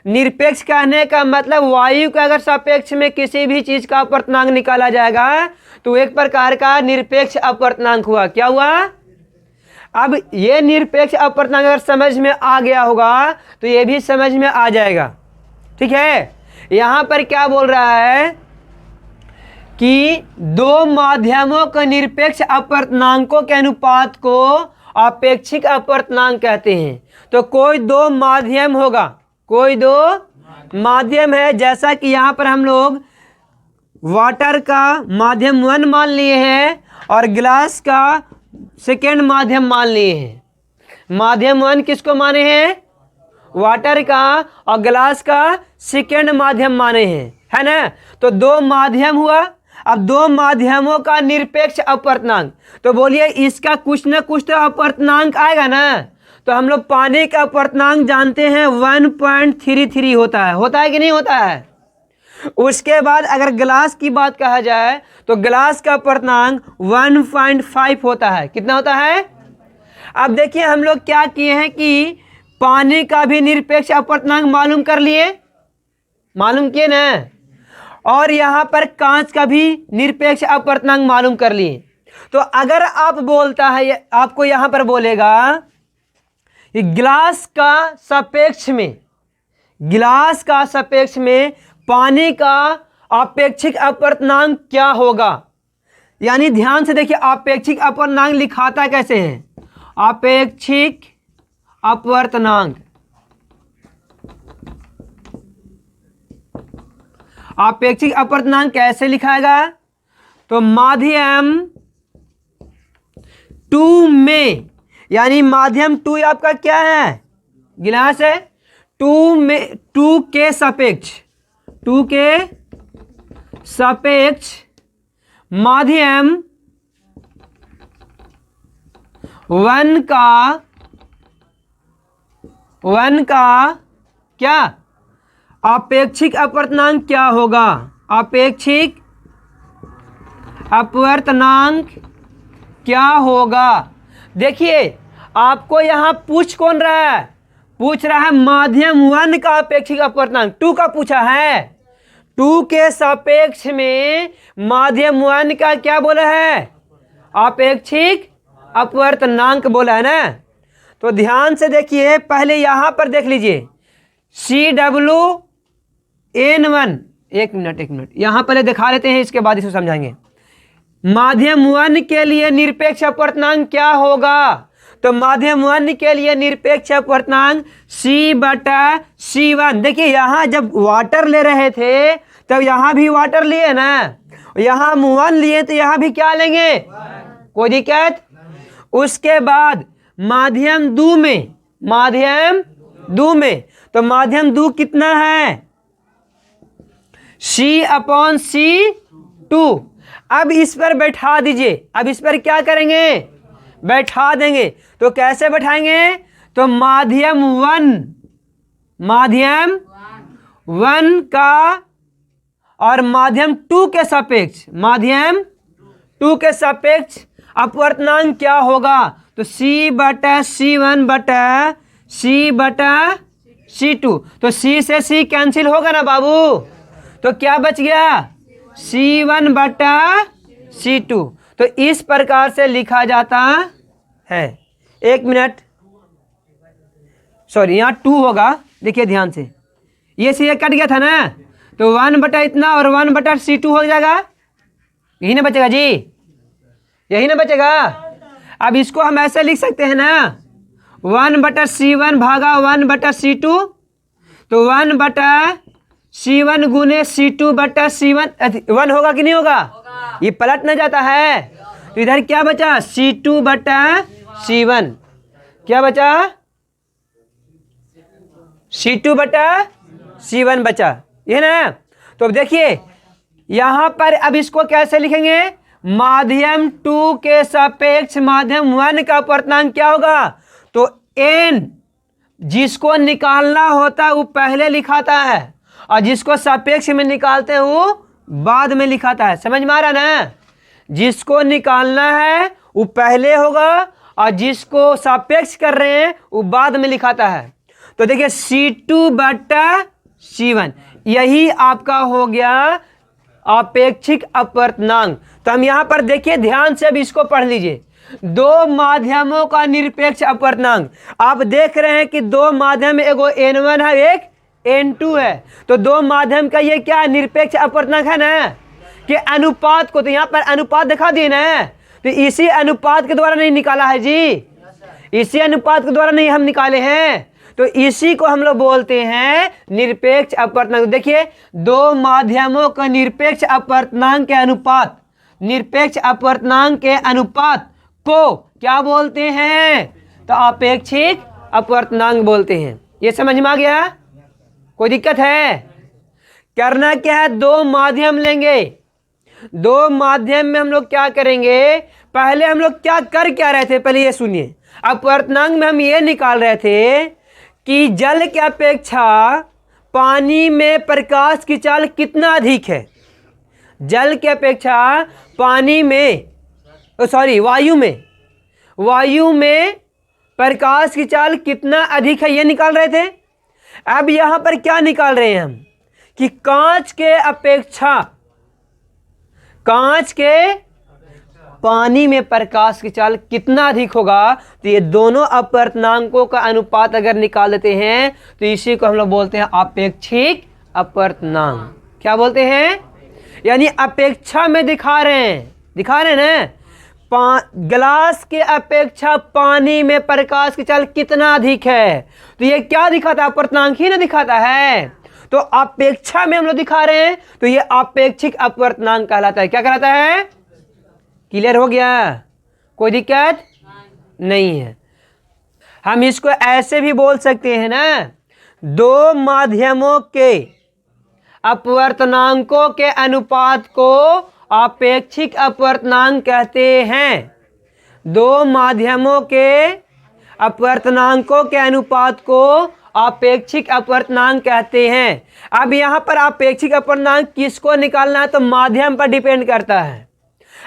निरपेक्ष कहने का मतलब वायु के अगर सापेक्ष में किसी भी चीज का अपवर्तनांक निकाला जाएगा तो एक प्रकार का निरपेक्ष अपवर्तनांक हुआ। क्या हुआ? अब ये निरपेक्ष अपवर्तनांक अगर समझ में आ गया होगा तो ये भी समझ में आ जाएगा। ठीक है? यहां पर क्या बोल रहा है कि दो माध्यमों के निरपेक्ष अपवर्तनांकों के अनुपात को अपेक्षिक अपवर्तनांक कहते हैं। तो कोई दो माध्यम होगा, कोई दो माध्यम है, जैसा कि यहाँ पर हम लोग वाटर का माध्यम 1 मान लिए हैं और ग्लास का सेकेंड माध्यम मान लिए हैं। माध्यम 1 किसको माने हैं? वाटर का, और ग्लास का सेकेंड माध्यम माने हैं, है ना। तो दो माध्यम हुआ। अब दो माध्यमों का निरपेक्ष अपवर्तनांक, तो बोलिए इसका कुछ न कुछ तो अपवर्तनांक आएगा ना। तो हम लोग पानी का अपवर्तनांक जानते हैं 1.33 होता है कि नहीं होता है। उसके बाद अगर ग्लास की बात कहा जाए तो ग्लास का अपवर्तनांक 1.5 होता है। कितना होता है? अब देखिए हम लोग क्या किए हैं कि पानी का भी निरपेक्ष अपवर्तनांक मालूम कर लिए, मालूम किए ना, और यहाँ पर कांच का भी निरपेक्ष अपवर्तनांक मालूम कर लिए। तो अगर आप बोलता है, आपको यहाँ पर बोलेगा कि ग्लास का सापेक्ष में पानी का अपेक्षिक अपवर्तनांक क्या होगा। यानी ध्यान से देखिए अपेक्षिक अपवर्तनांक लिखाता कैसे है। अपेक्षिक अपवर्तनांक, अपेक्षिक अपवर्तनांक कैसे लिखाएगा? तो माध्यम 2 में, यानी माध्यम 2 आपका क्या है? गिलास है। 2 के सापेक्ष माध्यम 1 का क्या अपेक्षिक अपवर्तनांक क्या होगा? अपेक्षिक अपवर्तनांक क्या होगा? देखिए आपको यहाँ पूछ कौन रहा है? पूछ रहा है माध्यम 1 का अपेक्षिक अपवर्तनांक, 2 का पूछा है। 2 के सापेक्ष में माध्यम 1 का क्या बोला है? अपेक्षिक अपवर्तनांक बोला है ना। तो ध्यान से देखिए, पहले यहाँ पर देख लीजिए CWN1, एक मिनट यहाँ पहले दिखा लेते हैं, इसके बाद इसको समझाएंगे। माध्यम 1 के लिए निरपेक्ष अपवर्तनांक क्या होगा? तो माध्यम 1 के लिए निरपेक्ष अपवर्तनांक C/C1। देखिए यहाँ जब वाटर ले रहे थे तब यहाँ भी वाटर लिए ना, यहाँ 1 लिए तो यहाँ भी क्या लेंगे? कोई दिक्कत? उसके बाद माध्यम 2 में, तो माध्यम 2 कितना है? C/C2। अब इस पर बैठा दीजिए, अब इस पर क्या करेंगे? बैठा देंगे। तो कैसे बैठाएंगे? तो माध्यम 1 का और माध्यम 2 के सापेक्ष अपवर्तनांक क्या होगा? तो C/C1/C/C2। तो C से C कैंसिल होगा ना बाबू, तो क्या बच गया? C1/C2। तो इस प्रकार से लिखा जाता है। एक मिनट, सॉरी यहाँ 2 होगा, देखिए ध्यान से, ये से कट गया था ना, तो 1 इतना और 1/C2 हो जाएगा। यही ना बचेगा जी, यही ना बचेगा। अब इसको हम ऐसे लिख सकते हैं ना, 1/C1 भागा 1/C2, तो 1/C1 गुने C2/C1 1 होगा कि नहीं होगा? ये पलट ना जाता है। तो इधर क्या बचा? C2/C1। क्या बचा? C2/C1 बचा, ये ना। तो अब देखिए यहाँ पर अब इसको कैसे लिखेंगे? माध्यम 2 के सापेक्ष माध्यम 1 का अपवर्तनांक क्या होगा? तो n जिसको निकालना होता है वो पहले लिखाता है, और जिसको सापेक्ष में निकालते हैं वो बाद में लिखाता है। समझ में आ रहा ना? जिसको निकालना है वो पहले होगा और जिसको सापेक्ष कर रहे हैं वो बाद में लिखाता है। तो देखिए C2/C1 यही आपका हो गया अपेक्षिक अपवर्तनांक। तो हम यहाँ पर देखिए ध्यान से अब इसको पढ़ लीजिए। दो माध्यमों का निरपेक्ष अपवर्तनांक, आप देख रहे हैं कि दो माध्यम में एगो N1 है, एक N2 है। तो दो माध्यम का ये क्या निरपेक्ष अपवर्तनांक है ना, कि अनुपात को, तो यहाँ पर अनुपात दिखा दिए ना, तो इसी अनुपात के द्वारा नहीं निकाला है जी, इसी अनुपात के द्वारा नहीं हम निकाले हैं, तो इसी को हम लोग बोलते हैं निरपेक्ष अपवर्तनांक। देखिए दो माध्यमों का निरपेक्ष अपवर्तनांक के अनुपात, निरपेक्ष अपवर्तनांक के अनुपात को क्या बोलते हैं, तो अपेक्षिक अपवर्तनांक बोलते हैं। ये समझ में आ गया? कोई दिक्कत है? करना क्या है, दो माध्यम लेंगे, दो माध्यम में हम लोग क्या करेंगे, पहले हम लोग क्या रहे थे, पहले ये सुनिए। अपवर्तनांक में हम ये निकाल रहे थे कि जल की अपेक्षा पानी में प्रकाश की चाल कितना अधिक है, जल की अपेक्षा पानी में, वायु में प्रकाश की चाल कितना अधिक है, ये निकाल रहे थे। अब यहां पर क्या निकाल रहे हैं हम कि कांच के अपेक्षा, कांच के पानी में प्रकाश की चाल कितना अधिक होगा, तो ये दोनों अपवर्तनांकों का अनुपात अगर निकाल देते हैं तो इसी को हम लोग बोलते हैं अपेक्षिक अपवर्तनांक। क्या बोलते हैं, यानी अपेक्षा में दिखा रहे हैं ना, गिलास के अपेक्षा पानी में प्रकाश की चाल कितना अधिक है, तो ये क्या दिखाता है, अपवर्तनांक ही ना दिखाता है, तो अपेक्षा में हम लोग दिखा रहे हैं, तो ये अपेक्षिक अपवर्तनांक कहलाता है। क्या कहलाता है? क्लियर हो गया? कोई दिक्कत नहीं है। हम इसको ऐसे भी बोल सकते हैं ना, दो माध्यमों के अपवर्तनांकों के अनुपात को अपेक्षिक अपवर्तनांक कहते हैं। दो माध्यमों के अपवर्तनांकों के अनुपात को अपेक्षिक अपवर्तनांक कहते हैं। अब यहाँ पर अपेक्षिक अपवर्तनांक किसको निकालना है, तो माध्यम पर डिपेंड करता है।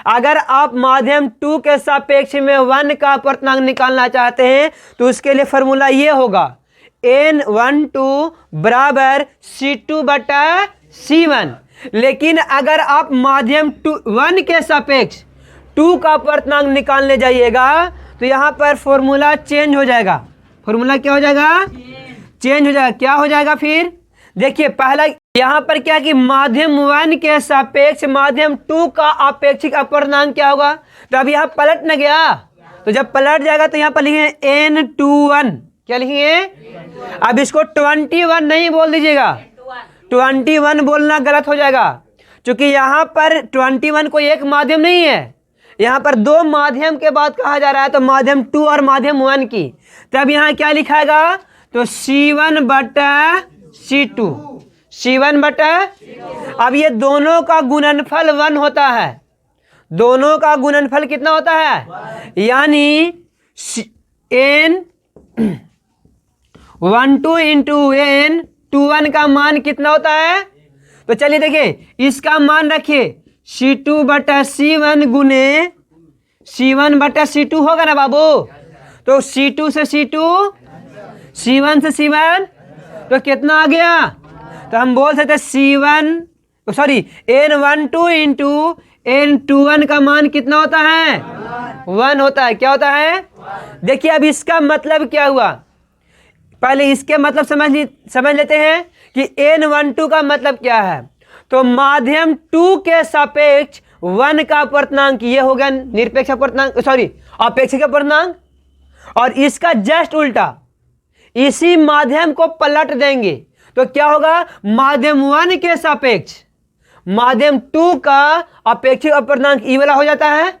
अगर आप माध्यम 2 के सापेक्ष में 1 का अपवर्तनांक निकालना चाहते हैं तो उसके लिए फॉर्मूला ये होगा, N12 बराबर C2 बटा C1। लेकिन अगर आप माध्यम 1 के सापेक्ष 2 का अपवर्तनांक निकालने जाइएगा तो यहाँ पर फॉर्मूला चेंज हो जाएगा। फॉर्मूला क्या हो जाएगा? चेंज हो जाएगा। क्या हो जाएगा फिर? देखिए पहला यहाँ पर क्या कि माध्यम 1 के सापेक्ष माध्यम 2 का अपेक्षिक अपवर्तनांक क्या होगा, तो अब यहाँ पलट न गया, तो जब पलट जाएगा तो यहाँ पर लिखेंगे N21। क्या लिखेंगे? अब इसको 21 नहीं बोल दीजिएगा, 21 बोलना गलत हो जाएगा, क्योंकि यहाँ पर 21 कोई एक माध्यम नहीं है, यहाँ पर दो माध्यम के बाद कहा जा रहा है, तो माध्यम 2 और माध्यम 1 की। तब यहाँ क्या लिखाएगा, तो C1 बटा C2, C1 बटा, अब ये दोनों का गुणनफल 1 होता है, दोनों का गुणनफल कितना होता है, यानी N12 इंटू N21 का मान कितना होता है, तो चलिए देखिए इसका मान रखिए C2 बटा C1 गुने C1 बटा C2 होगा ना बाबू, तो C2 से C2, C1 से C1, तो कितना आ गया, तो हम बोल सकते N12 इंटू N21 का मान कितना होता है, 1 होता है। क्या होता है? देखिए अब इसका मतलब क्या हुआ, पहले इसके मतलब समझ लेते हैं कि N12 का मतलब क्या है। तो माध्यम 2 के सापेक्ष 1 का अपवर्तनांक ये हो गया निरपेक्ष अपवर्तनांक, अपेक्षिक अपवर्तनांक, और इसका जस्ट उल्टा इसी माध्यम को पलट देंगे तो क्या होगा, माध्यम 1 के सापेक्ष माध्यम 2 का अपेक्षिक अपवर्तनांक ई वाला हो जाता है।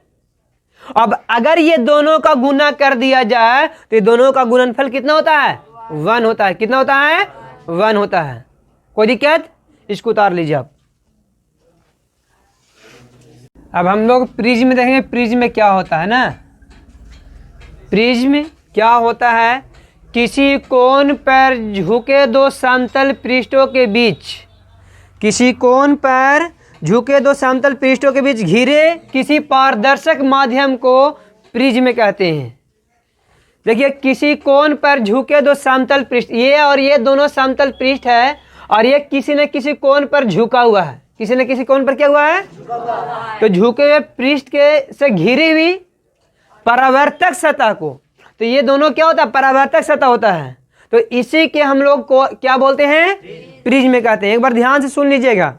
अब अगर ये दोनों का गुना कर दिया जाए तो दोनों का गुणनफल कितना होता है, 1 होता है। कितना होता है? 1 होता है। कोई दिक्कत? इसको उतार लीजिए आप। अब हम लोग प्रिज्म में देखेंगे, प्रिज्म में क्या होता है ना, प्रिज्म में क्या होता है, किसी कोण पर झुके दो समतल पृष्ठों के बीच, किसी कोण पर झुके दो समतल पृष्ठों के बीच घिरे किसी पारदर्शक माध्यम को प्रिज्म कहते हैं। देखिए किसी कोण पर झुके दो समतल पृष्ठ, ये और ये दोनों समतल पृष्ठ है और ये किसी न किसी कोण पर झुका हुआ है, किसी न किसी कोण पर क्या हुआ है, तो झुके हुए पृष्ठ के से घिरी हुई परावर्तक सतह को, तो ये दोनों क्या होता है, परावर्तक सतह होता है। तो इसी के हम लोग को क्या बोलते हैं, प्रिज्म कहते हैं। एक बार ध्यान से सुन लीजिएगा,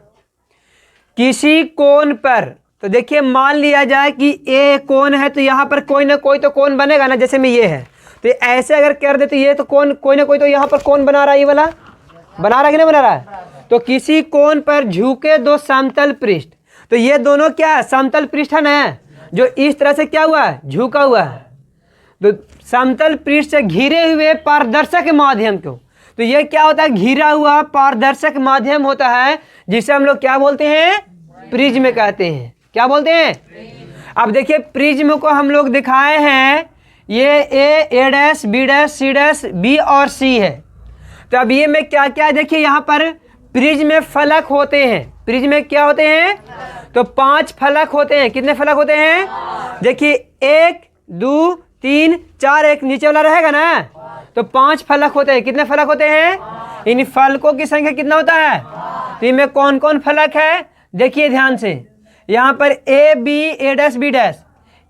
किसी कोण पर, तो देखिए मान लिया जाए कि ए कोण है, तो यहाँ पर कोई ना कोई तो कोण बनेगा ना, जैसे में ये है, तो ऐसे अगर कर दे तो ये तो कोण, कोई ना कोई तो यहाँ पर कोण बना रहा है, ये वाला बना रहा है कि नहीं बना रहा है। तो किसी कोण पर झुके दो समतल पृष्ठ, तो ये दोनों क्या है, समतल पृष्ठ है ना, जो इस तरह से क्या हुआ है, झुका हुआ है। तो समतल पृष्ठ से घिरे हुए पारदर्शक माध्यम को, तो ये क्या होता है, घिरा हुआ पारदर्शक माध्यम होता है, जिसे हम लोग क्या बोलते हैं, प्रिज्म कहते हैं। क्या बोलते हैं। अब देखिए प्रिज्म को हम लोग दिखाए हैं, ये A dash, B dash, C dash, B और सी है। तो अब ये में क्या क्या है, देखिए यहाँ पर प्रिज्म में फलक होते हैं। प्रिज्म में क्या होते हैं, तो 5 फलक होते हैं। कितने फलक होते हैं, देखिए 1 2 3 4, एक नीचे वाला रहेगा ना, तो 5 फलक होते हैं। कितने फलक होते हैं, इन फलकों की संख्या कितना होता है। तो इनमें कौन कौन फलक है, देखिए ध्यान से, यहाँ पर A B A dash B dash,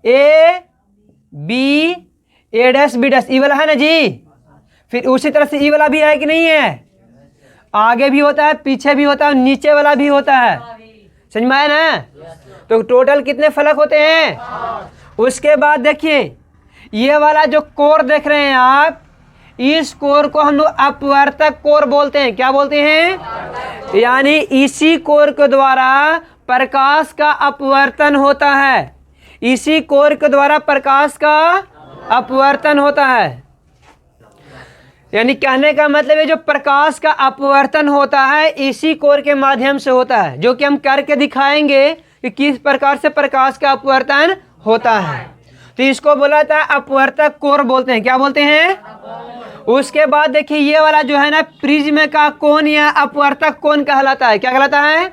A B A dash B dash, E वाला है ना जी। फिर उसी तरह से ई वाला भी है कि नहीं है, आगे भी होता है, पीछे भी होता है, नीचे वाला भी होता है। समझ में आया ना। तो टोटल कितने फलक होते हैं। उसके बाद देखिए ये वाला जो कोर देख रहे हैं आप, इस कोर को हम लोग अपवर्तक कोर बोलते हैं। क्या बोलते हैं, यानी इसी कोर के द्वारा प्रकाश का अपवर्तन होता है। इसी कोर के द्वारा प्रकाश का अपवर्तन होता है। यानी कहने का मतलब है जो प्रकाश का अपवर्तन होता है इसी कोर के माध्यम से होता है, जो कि हम करके दिखाएंगे कि किस प्रकार से प्रकाश का अपवर्तन होता है। तो इसको बोला था अपवर्तक कोर बोलते हैं। क्या बोलते हैं। उसके बाद देखिए ये वाला जो है ना प्रिज्म का कोण या अपवर्तक कोण कहलाता है। क्या कहलाता है,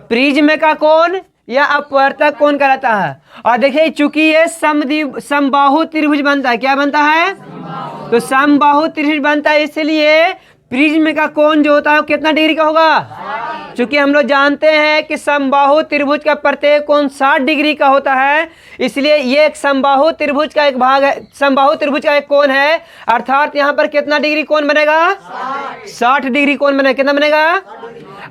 प्रिज्म का कोण या अपवर्तक कोण कहलाता है। और देखिए चूंकि ये समबाहु त्रिभुज बनता है। क्या बनता है, तो समबाहु त्रिभुज बनता है, इसलिए प्रिज्म का कोण जो होता है वो कितना डिग्री का होगा। चूंकि हम लोग जानते हैं कि समबाहु त्रिभुज का प्रत्येक कोण 60 डिग्री का होता है, इसलिए ये एक समबाहु त्रिभुज का एक भाग है, समबाहु त्रिभुज का एक कोण है। अर्थात यहाँ पर कितना डिग्री कोण बनेगा, 60 डिग्री कोण बनेगा। कितना बनेगा।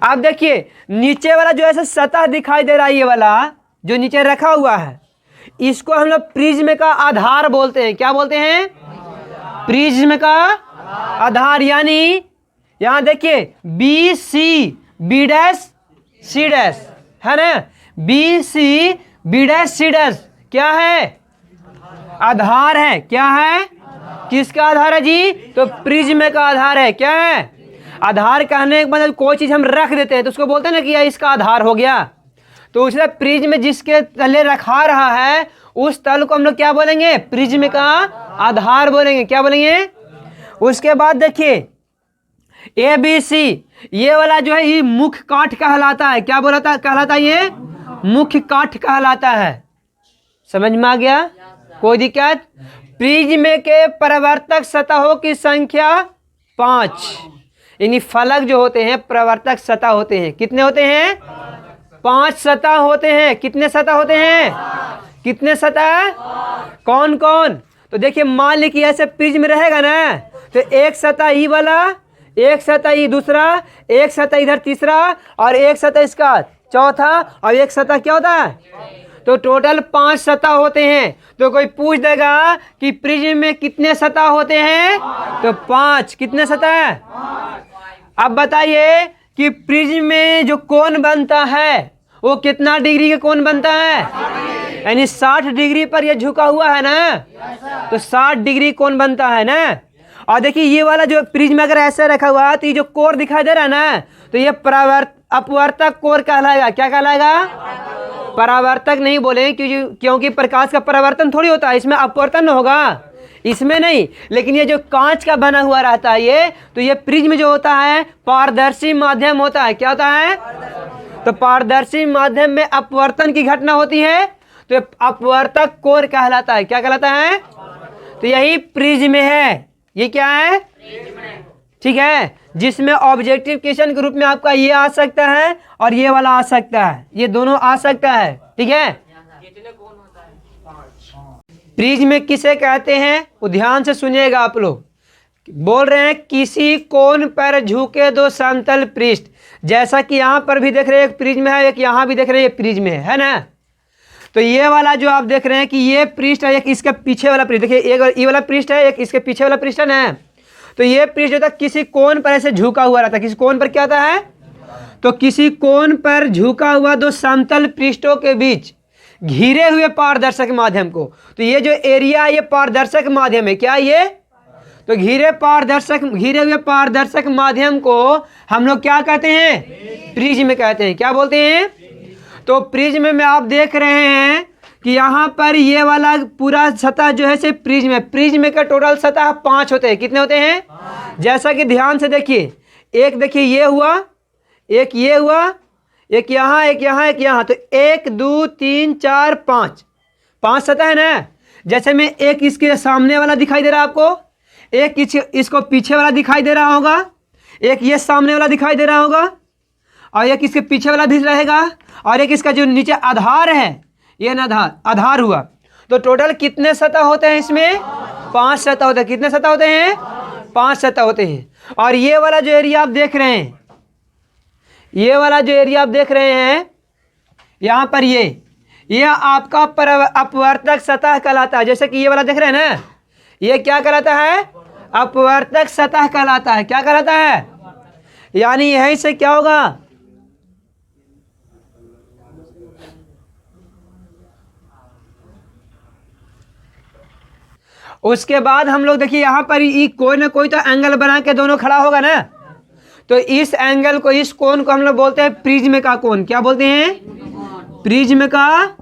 अब देखिए नीचे वाला जो ऐसा सतह दिखाई दे रहा है, ये वाला जो नीचे रखा हुआ है, इसको हम लोग प्रिज्म का आधार बोलते हैं। क्या बोलते हैं, प्रिज्म का आधार। यानी यहाँ देखिए B C B dash C dash है ना, B C B dash C dash क्या है, आधार है। क्या है, किसका आधार है जी, तो प्रिज्म का आधार है। क्या है, आधार कहने के मतलब कोई चीज हम रख देते हैं तो उसको बोलते हैं ना कि यह इसका आधार हो गया। तो उसने प्रिज्म जिसके तले रखा रहा है उस तल को हम लोग क्या बोलेंगे, प्रिज्म का आधार बोलेंगे। क्या बोलेंगे। उसके बाद देखिए ए बी सी, ये वाला जो है ये मुख्य काठ कहलाता है। क्या बोलाता कहलाता है, ये मुख्य काठ कहलाता है। समझ में आ गया, कोई दिक्कत। प्रिज्म के परावर्तक सतहों की संख्या 5, यानी फलक जो होते हैं प्रवर्तक सतह होते हैं। कितने होते हैं, 5 सतह होते हैं। कितने सतह होते हैं, कितने सतह, कौन कौन। तो देखिए मान ली कि ऐसे प्रिज्म रहेगा ना, तो एक सतह ई वाला, एक सतह ई दूसरा, एक सतह इधर तीसरा, और एक सतह इसका चौथा, और एक सतह क्या होता है, तो टोटल 5 सतह होते हैं। तो कोई पूछ देगा कि प्रिज्म में कितने सतह होते हैं, तो 5। कितने सतह। अब बताइए कि प्रिज्म में जो कोण बनता है वो कितना डिग्री का कोण बनता है, यानी 60 डिग्री पर ये झुका हुआ है ना, तो 60 डिग्री कोण बनता है ना। और देखिए ये वाला जो प्रिज्म अगर ऐसे रखा हुआ है तो ये जो कोर दिखाई दे रहा है ना, तो ये अपवर्तक कोर कहलाएगा। क्या कहलाएगा, परावर्तक नहीं बोलेंगे क्योंकि प्रकाश का परावर्तन थोड़ी होता है, इसमें अपवर्तन होगा, इसमें नहीं। लेकिन ये जो कांच का बना हुआ रहता है ये, तो ये प्रिज्म जो होता है पारदर्शी माध्यम होता है। क्या होता है, तो पारदर्शी माध्यम में अपवर्तन की घटना होती है, तो अपवर्तक कोर कहलाता है। क्या कहलाता है, तो यही प्रिज्म है। ये क्या है, ठीक है, जिसमें ऑब्जेक्टिव क्वेश्चन के रूप में आपका ये आ सकता है और ये वाला आ सकता है, ये दोनों आ सकता है। ठीक है, प्रिज्म किसे कहते हैं वो ध्यान से सुनिएगा आप लोग। बोल रहे हैं किसी कोण पर झुके दो समतल पृष्ठ, जैसा कि यहाँ पर भी देख रहे हैं एक प्रिज्म है, एक यहाँ भी देख रहे हैं एक प्रिज्म है ना। तो ये वाला जो आप देख रहे हैं कि ये पृष्ठ है, एक इसके पीछे वाला पृष्ठ, देखिए एक ये वाला पृष्ठ है, एक इसके पीछे वाला पृष्ठ है ना। तो ये पृष्ठ होता है किसी कोण पर ऐसे झुका हुआ रहता है। किसी कोण पर क्या होता है? तो किसी कोण पर झुका हुआ दो समतल पृष्ठों के बीच घिरे हुए पारदर्शक माध्यम को, तो ये जो एरिया है ये पारदर्शक माध्यम है। क्या ये? तो घिरे हुए पारदर्शक माध्यम को हम लोग क्या कहते हैं? प्रिज्म कहते हैं। क्या बोलते हैं? तो प्रिज्म में आप देख रहे हैं कि यहाँ पर ये वाला पूरा सतह जो है से प्रिज्म है। प्रिज्म का टोटल सतह 5 होते हैं। कितने होते हैं? जैसा कि ध्यान से देखिए, एक देखिए ये हुआ, एक ये हुआ, एक यहाँ, एक यहाँ, एक यहाँ। तो 1 2 3 4 5 सतह है ना। जैसे में एक इसके सामने वाला दिखाई दे रहा है आपको, एक इसको पीछे वाला दिखाई दे रहा होगा, एक ये सामने वाला दिखाई दे रहा होगा, और एक इसके पीछे वाला भी रहेगा, और एक इसका जो नीचे आधार है ये ना आधार हुआ। तो टोटल कितने सतह होते हैं इसमें? 5 सतह होते हैं। कितने सतह होते हैं? 5 सतह होते हैं। और ये वाला जो एरिया आप देख रहे हैं, ये वाला जो एरिया आप देख रहे हैं यहाँ पर, ये आपका अपवर्तक सतह कहलाता है। जैसे कि ये वाला देख रहे हैं ना, ये क्या कहलाता है? अपवर्तक सतह कहलाता है। क्या कहलाता है? यानी यहीं से क्या होगा? उसके बाद हम लोग देखिए यहाँ पर कोई ना कोई तो एंगल बना के दोनों खड़ा होगा ना। तो इस एंगल को, इस कोण को हम लोग बोलते हैं प्रिज्म का कोण। क्या बोलते हैं? प्रिज्म का।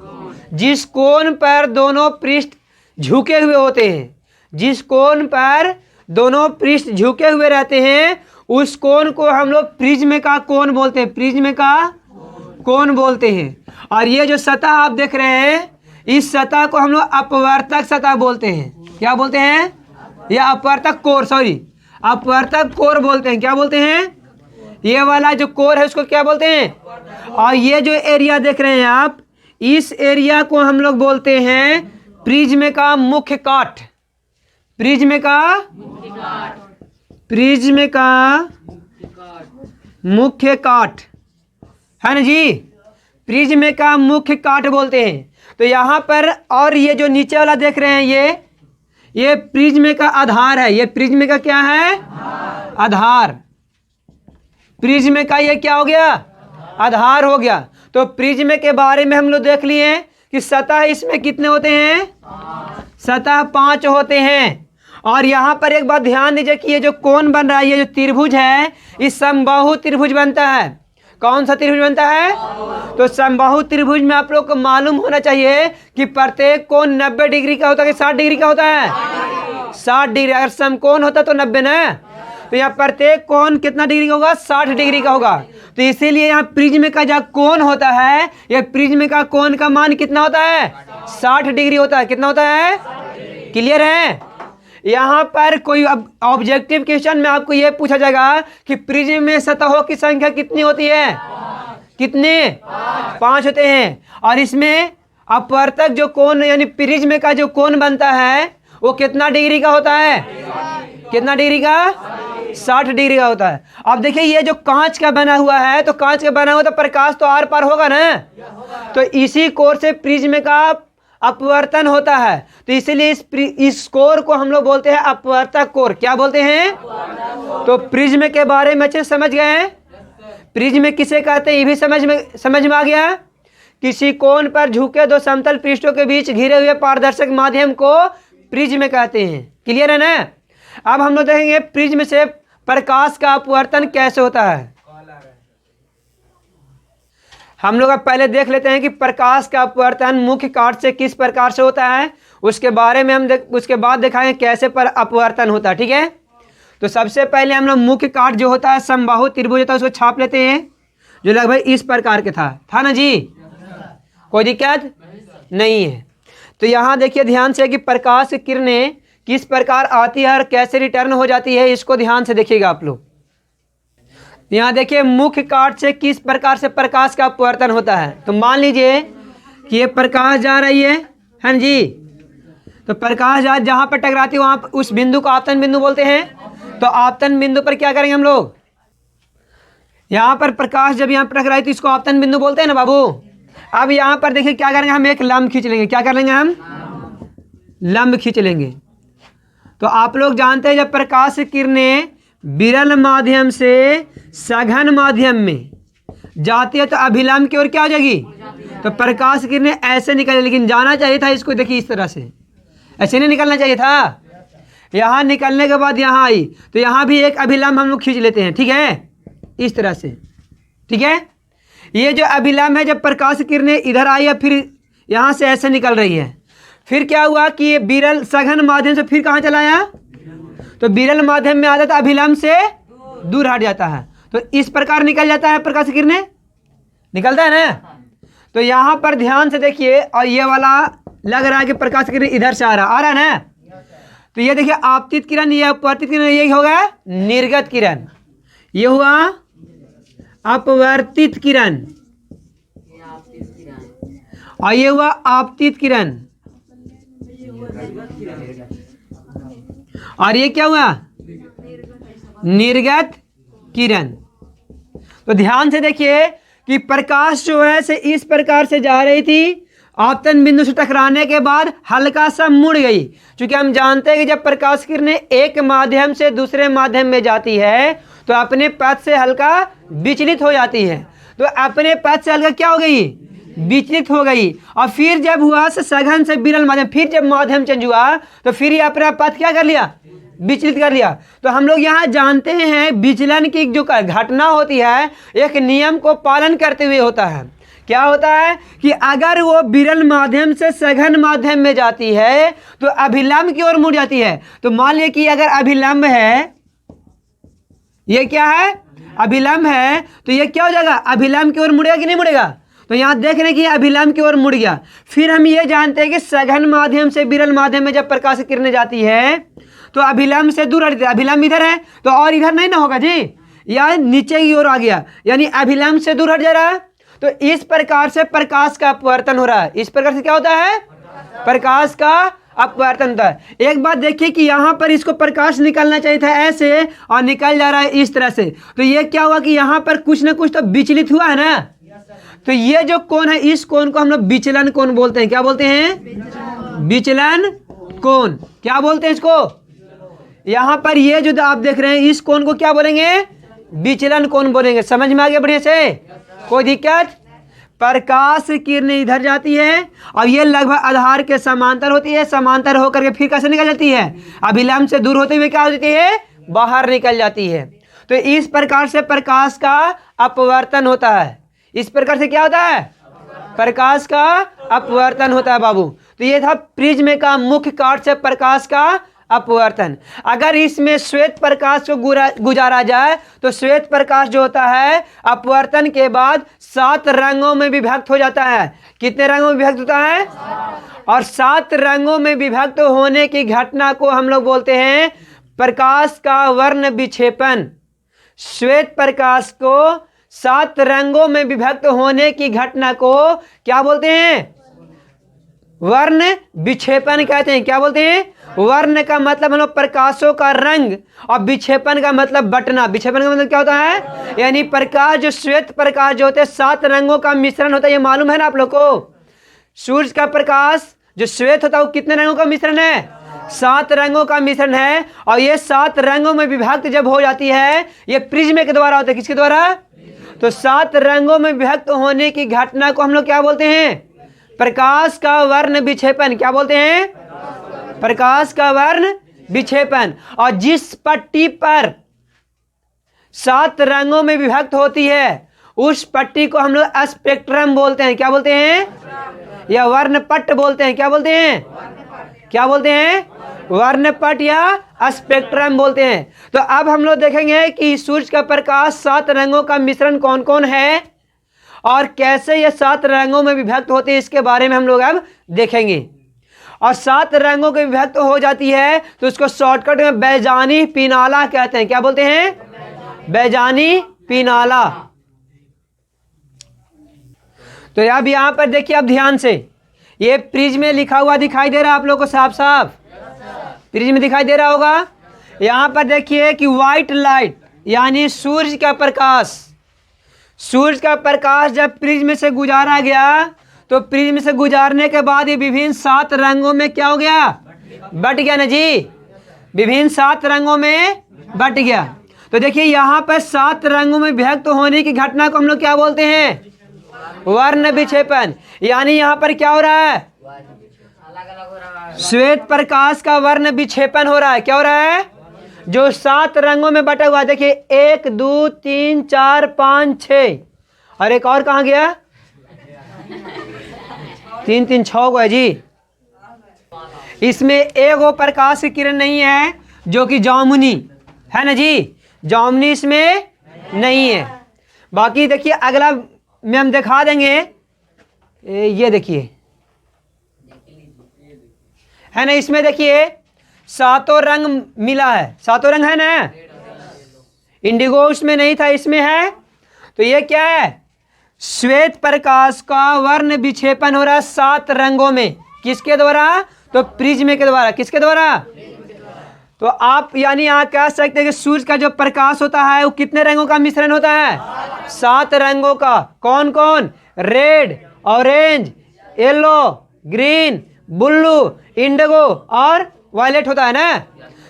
जिस कोण पर दोनों पृष्ठ झुके हुए होते हैं, जिस कोण पर दोनों पृष्ठ झुके हुए रहते हैं, उस कोण को हम लोग प्रिज्म का कोण बोलते हैं। प्रिज्म का कोण बोलते हैं। और ये जो सतह आप देख रहे हैं, इस सतह को हम लोग अपवर्तक सतह बोलते हैं। क्या बोलते हैं? या अपवर्तक कोर, सॉरी, अपवर्तक कोर बोलते हैं। क्या बोलते हैं? ये वाला जो कोर है उसको क्या बोलते हैं? और ये जो एरिया देख रहे हैं आप, इस एरिया को हम लोग बोलते हैं प्रिज्म का मुख्य काट। प्रिज्म का मुख्य काट है ना जी। प्रिज्म का मुख्य काट बोलते हैं। तो यहाँ पर, और ये जो नीचे वाला देख रहे हैं, ये प्रिज्म का आधार है। ये प्रिज्म का क्या है? आधार। प्रिज्म का ये क्या हो गया? आधार हो गया। तो प्रिज्म के बारे में हम लोग देख लिए कि सतह इसमें कितने होते हैं? सतह 5 होते हैं। और यहाँ पर एक बात ध्यान दीजिए कि ये जो कोण बन रहा है, ये जो त्रिभुज है, इस समबाहु त्रिभुज बनता है। कौन सा त्रिभुज बनता है? तो समबाहु त्रिभुज में आप लोग को मालूम होना चाहिए कि प्रत्येक कोण 90 डिग्री का होता है कि 60 डिग्री का होता है? 60 डिग्री। अगर समकोण होता तो 90 ना। तो यहाँ प्रत्येक कोण कितना डिग्री का होगा? 60 डिग्री का होगा। तो इसीलिए यहाँ प्रिज्म का जो कोण होता है, ये प्रिज्म का कोण का मान कितना होता है? 60 डिग्री होता है। कितना होता है? क्लियर है? यहाँ पर कोई ऑब्जेक्टिव क्वेश्चन में आपको ये पूछा जाएगा कि प्रिज्म में सतहों की संख्या कितनी होती है? कितने? 5 होते हैं। और इसमें अपवर्तक जो कोण यानी प्रिज्म का जो कोण बनता है वो कितना डिग्री का होता है? कितना डिग्री का? 60 डिग्री का होता है। अब देखिए ये जो कांच का बना हुआ है, तो कांच का बना हुआ तो प्रकाश तो आर पार होगा ना। तो इसी कोर से प्रिज्म का अपवर्तन होता है। तो इसीलिए इस कोर को हम लोग बोलते हैं अपवर्तक कोर। क्या बोलते हैं? तो प्रिज्म के बारे में अच्छे समझ गए? प्रिज्म किसे कहते हैं ये भी समझ में आ गया? किसी कोण पर झुके दो समतल पृष्ठों के बीच घिरे हुए पारदर्शक माध्यम को प्रिज्म कहते हैं। क्लियर है ना? अब हम लोग देखेंगे प्रिज्म से प्रकाश का अपवर्तन कैसे होता है। हम लोग अब पहले देख लेते हैं कि प्रकाश का अपवर्तन मुख्य काट से किस प्रकार से होता है। उसके बारे में हम उसके बाद दिखाएंगे कैसे पर अपवर्तन होता है। ठीक है? तो सबसे पहले हम लोग मुख्य काट जो होता है समबाहु त्रिभुज होता है उसको छाप लेते हैं, जो लगभग इस प्रकार के था ना जी। कोई दिक्कत नहीं है। तो यहाँ देखिए ध्यान से कि प्रकाश की किरणें किस प्रकार आती है और कैसे रिटर्न हो जाती है, इसको ध्यान से देखिएगा आप लोग। यहाँ देखिए मुख्य काट से किस प्रकार से प्रकाश का अपवर्तन होता है। तो मान लीजिए कि ये प्रकाश जा रही है ना जी। तो प्रकाश जहाँ पर टकराती है वहाँ उस बिंदु को आपतन बिंदु बोलते हैं। तो आपतन बिंदु पर क्या करेंगे हम लोग? यहाँ पर प्रकाश जब यहाँ पर टकराई तो इसको आपतन बिंदु बोलते हैं ना बाबू। अब यहाँ पर देखिए क्या करेंगे, हम एक लंब खींच लेंगे। क्या कर लेंगे हम? लंब खींच लेंगे। तो आप लोग जानते हैं जब प्रकाश की किरणें विरल माध्यम से सघन माध्यम में जाती है तो अभिलंब की ओर क्या हो जाएगी? तो प्रकाश की किरणें ऐसे निकल, लेकिन जाना चाहिए था इसको, देखिए इस तरह से, ऐसे नहीं निकलना चाहिए था। यहाँ निकलने के बाद यहाँ आई तो यहाँ भी एक अभिलंब हम लोग खींच लेते हैं, ठीक है, इस तरह से, ठीक है। ये जो अभिलंब है, जब प्रकाश की किरणें इधर आई है फिर यहाँ से ऐसे निकल रही है, फिर क्या हुआ कि ये विरल सघन माध्यम से फिर कहाँ चला आया? तो विरल माध्यम में आता था, अभिलंब से दूर हट जाता है, तो इस प्रकार निकल जाता है प्रकाश की किरणें, निकलता है ना। तो यहाँ पर ध्यान से देखिए, और ये वाला लग रहा है कि प्रकाश की किरण इधर से आ रहा है ना। तो ये देखिए आपतित किरण, ये अपवर्तित किरण, ये हो गया निर्गत किरण, ये हुआ अपवर्तित किरण, और ये हुआ आपतित किरण, और ये क्या हुआ? निर्गत किरण। तो ध्यान से देखिए कि प्रकाश जो है से इस प्रकार से जा रही थी, आपतन बिंदु से टकराने के बाद हल्का सा मुड़ गई। क्योंकि हम जानते हैं कि जब प्रकाश की किरणें एक माध्यम से दूसरे माध्यम में जाती है तो अपने पथ से हल्का विचलित हो जाती है। तो अपने पथ से हल्का क्या हो गई? विचलित हो गई। और फिर जब हुआ सघन से विरल माध्यम, फिर जब माध्यम चेंज हुआ तो फिर ये अपना पथ क्या कर लिया? विचलित कर लिया। तो हम लोग यहाँ जानते हैं विचलन की जो घटना होती है एक नियम को पालन करते हुए होता है। क्या होता है कि अगर वो विरल माध्यम से सघन माध्यम में जाती है तो अभिलंब की ओर मुड़ जाती है। तो मान लिया कि अगर अभिलंब है, ये क्या है? अभिलंब है, तो ये क्या हो जाएगा? अभिलंब की ओर मुड़ेगा कि नहीं मुड़ेगा? तो यहाँ देख रहे हैं कि अभिलंब की ओर मुड़ गया। फिर हम ये जानते हैं कि सघन माध्यम से विरल माध्यम में जब प्रकाश की किरणें जाती है तो अभिलंब से दूर हटती है। अभिलंब इधर है तो और इधर नहीं ना होगा जी, या नीचे की ओर आ गया, यानी अभिलंब से दूर हट जा रहा है। तो इस प्रकार से प्रकाश का अपवर्तन हो रहा है। इस प्रकार से क्या होता है? प्रकाश का अपवर्तन होता है। एक बात देखिए कि यहाँ पर इसको प्रकाश निकलना चाहिए था ऐसे, और निकल जा रहा है इस तरह से। तो ये क्या हुआ कि यहाँ पर कुछ ना कुछ तो विचलित हुआ है ना। तो ये जो कोण है, इस कोण को हम लोग विचलन कोण बोलते हैं। क्या बोलते हैं? विचलन कोण। क्या बोलते हैं इसको? यहाँ पर ये जो आप देख रहे हैं इस कोण को क्या बोलेंगे? विचलन कोण बोलेंगे। समझ में आ गया बढ़िया से? कोई दिक्कत? प्रकाश की किरणें इधर जाती है और ये लगभग आधार के समांतर होती है, समांतर होकर के फिर कैसे निकल जाती है? अभिलंब से दूर होते हुए क्या हो जाती है? बाहर निकल जाती है। तो इस प्रकार से प्रकाश का अपवर्तन होता है। इस प्रकार से क्या होता है? प्रकाश का अपवर्तन होता है बाबू। तो ये था प्रिज्म का मुख्य कार्य से प्रकाश का अपवर्तन। अगर इसमें श्वेत प्रकाश को गुजारा जाए तो श्वेत प्रकाश जो होता है अपवर्तन के बाद 7 रंगों में विभक्त हो जाता है। कितने रंगों में विभक्त होता है? और 7 रंगों में विभक्त होने की घटना को हम लोग बोलते हैं प्रकाश का वर्ण विक्षेपण। श्वेत प्रकाश को 7 रंगों में विभक्त होने की घटना को क्या बोलते हैं? वर्ण विक्षेपण कहते हैं। क्या बोलते हैं? वर्ण का मतलब हम लोग प्रकाशों का रंग, और विक्षेपण का मतलब बटना। विक्षेपण का मतलब क्या होता है? यानी प्रकाश जो श्वेत प्रकाश जो होते हैं 7 रंगों का मिश्रण होता है। ये मालूम है ना आप लोग को? सूर्य का प्रकाश जो श्वेत होता है वो कितने रंगों का मिश्रण है? 7 रंगों का मिश्रण है। और ये 7 रंगों में विभक्त जब हो जाती है, ये प्रिज्म के द्वारा होता है। किसके द्वारा? तो 7 रंगों में विभक्त होने की घटना को हम लोग क्या बोलते हैं? प्रकाश का वर्ण विक्षेपण। क्या बोलते हैं? प्रकाश का वर्ण विक्षेपण। और जिस पट्टी पर 7 रंगों में विभक्त होती है उस पट्टी को हम लोग स्पेक्ट्रम बोलते हैं। क्या बोलते हैं? या वर्णपट बोलते हैं। क्या बोलते हैं? क्या बोलते हैं? वर्णपट या स्पेक्ट्रम बोलते हैं। तो अब हम लोग देखेंगे कि सूर्य का प्रकाश 7 रंगों का मिश्रण कौन कौन है और कैसे ये 7 रंगों में विभक्त होते हैं, इसके बारे में हम लोग अब देखेंगे। और 7 रंगों के विभक्त हो जाती है तो उसको शॉर्टकट में बैजानी पिनाला कहते हैं। क्या बोलते हैं? बैजानी पिनाला। तो अब यहां पर देखिए, अब ध्यान से, ये प्रिज्म में लिखा हुआ दिखाई दे रहा है आप लोग को? साफ साफ प्रिज्म में दिखाई दे रहा होगा। यहां पर देखिए कि व्हाइट लाइट यानी सूर्य का प्रकाश, सूरज का प्रकाश जब प्रिज्म से गुजारा गया तो प्रिज्म से गुजारने के बाद ये विभिन्न 7 रंगों में क्या हो गया, बट गया ना जी, विभिन्न 7 रंगों में बट गया। तो देखिए यहाँ पर 7 रंगों में विभक्त होने की घटना को हम लोग क्या बोलते हैं, वर्ण विक्षेपण। यानी यहाँ पर क्या हो रहा है, श्वेत प्रकाश का वर्ण विक्षेपण हो रहा है। क्या हो रहा है, जो 7 रंगों में बटा हुआ, देखिए 1 2 3 4 5 6 और एक और कहाँ गया, 3 3 6 गया जी। इसमें एक वो प्रकाश की किरण नहीं है जो कि जामुनी है ना जी, जामुनी इसमें नहीं है। बाकी देखिए अगला में हम दिखा देंगे, ये देखिए है ना, इसमें देखिए 7 रंग मिला है, 7 रंग है ना, इंडिगो उसमें नहीं था, इसमें है। तो ये क्या है, श्वेत प्रकाश का वर्ण विक्षेपण हो रहा है 7 रंगों में। किसके द्वारा, तो प्रिज्म के द्वारा। किसके द्वारा, तो आप यानी यहाँ कह सकते हैं कि सूर्य का जो प्रकाश होता है वो कितने रंगों का मिश्रण होता है, 7 रंगों का। कौन कौन, red, orange, yellow, green, blue, Indigo और वायलेट होता है ना।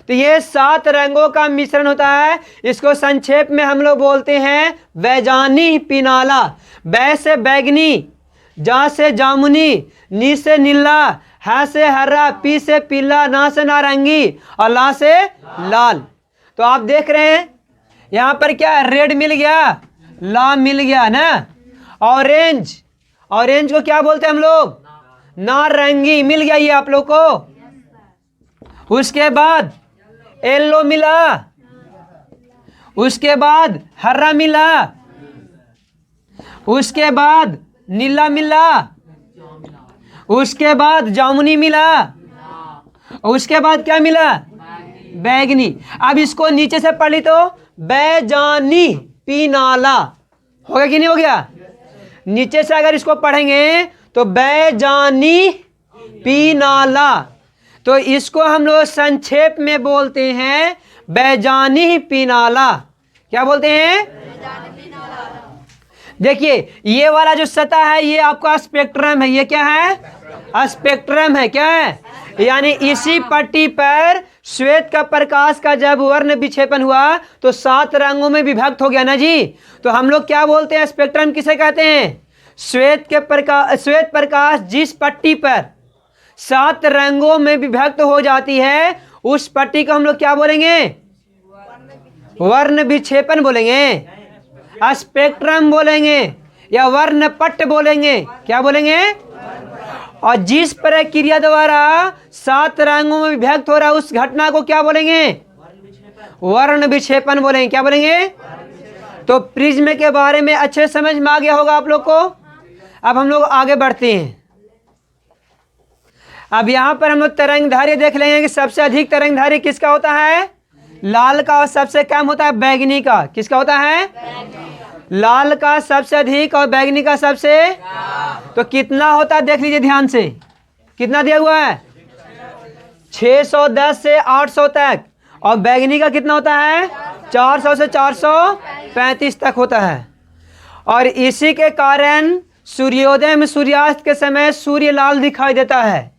तो ये 7 रंगों का मिश्रण होता है। इसको संक्षेप में हम लोग बोलते हैं बैजानी पिनाला। बै से बैगनी, जा से जामुनी, नी से नीला, है से हरा, पी से पीला, ना से नारंगी और ला से लाल। तो आप देख रहे हैं यहाँ पर क्या, रेड मिल गया, ला मिल गया ना। ऑरेंज, ऑरेंज को क्या बोलते हैं हम लोग, नारंगी मिल गया ये आप लोग को। उसके बाद येलो मिला, उसके बाद हरा मिला, उसके बाद नीला मिला, उसके बाद जामुनी मिला, उसके बाद क्या मिला, बैगनी। अब इसको नीचे से पढ़ ली तो बैजानी पिनाला हो गया कि नहीं हो गया। नीचे से अगर इसको पढ़ेंगे तो बैजानी पिनाला, तो इसको हम लोग संक्षेप में बोलते हैं बैजानी पिनाला। क्या बोलते हैं, देखिए ये वाला जो सतह है ये आपका स्पेक्ट्रम है। ये क्या है, स्पेक्ट्रम है। क्या है, यानी इसी पट्टी पर श्वेत का प्रकाश का जब वर्ण विक्षेपण हुआ तो 7 रंगों में विभक्त हो गया ना जी। तो हम लोग क्या बोलते हैं, स्पेक्ट्रम किसे कहते हैं, श्वेत प्रकाश जिस पट्टी पर 7 रंगों में विभक्त हो जाती है उस पट्टी को हम लोग क्या बोलेंगे, वर्ण विक्षेपण बोलेंगे, स्पेक्ट्रम बोलेंगे या वर्ण पट्ट बोलेंगे। क्या बोलेंगे, और जिस प्रक्रिया द्वारा 7 रंगों में विभक्त हो रहा है उस घटना को क्या बोलेंगे, वर्ण विक्षेपण बोलेंगे। क्या बोलेंगे, तो प्रिज्म के बारे में अच्छे समझ में आ गया होगा आप लोग को। अब हम लोग आगे बढ़ते हैं। अब यहाँ पर हम लोग तरंगधारी देख लेंगे कि सबसे अधिक तरंगधारी किसका होता है, लाल का, और सबसे कम होता है बैगनी का। किसका होता है, लाल का सबसे अधिक और बैगनी का सबसे। तो कितना होता है देख लीजिए ध्यान से, कितना दिया हुआ है, 610 से 800 तक, और बैगनी का कितना होता है, 400 से 435 तक होता है। और इसी के कारण सूर्योदय एवं सूर्यास्त के समय सूर्य लाल दिखाई देता है।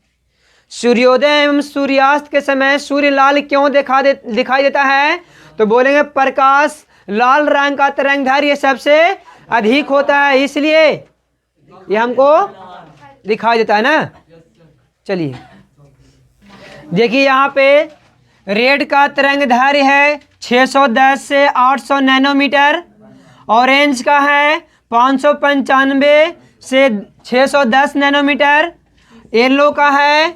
सूर्योदय एवं सूर्यास्त के समय सूर्य लाल क्यों दिखाई देता है, तो बोलेंगे प्रकाश लाल रंग का तरंगधारी सबसे अधिक होता है, इसलिए ये हमको दिखाई देता है ना। चलिए देखिए यहाँ पे रेड का तरंगधारी है 610 से 800 नैनोमीटर, ऑरेंज का है 595 से 610 नैनोमीटर, येलो का है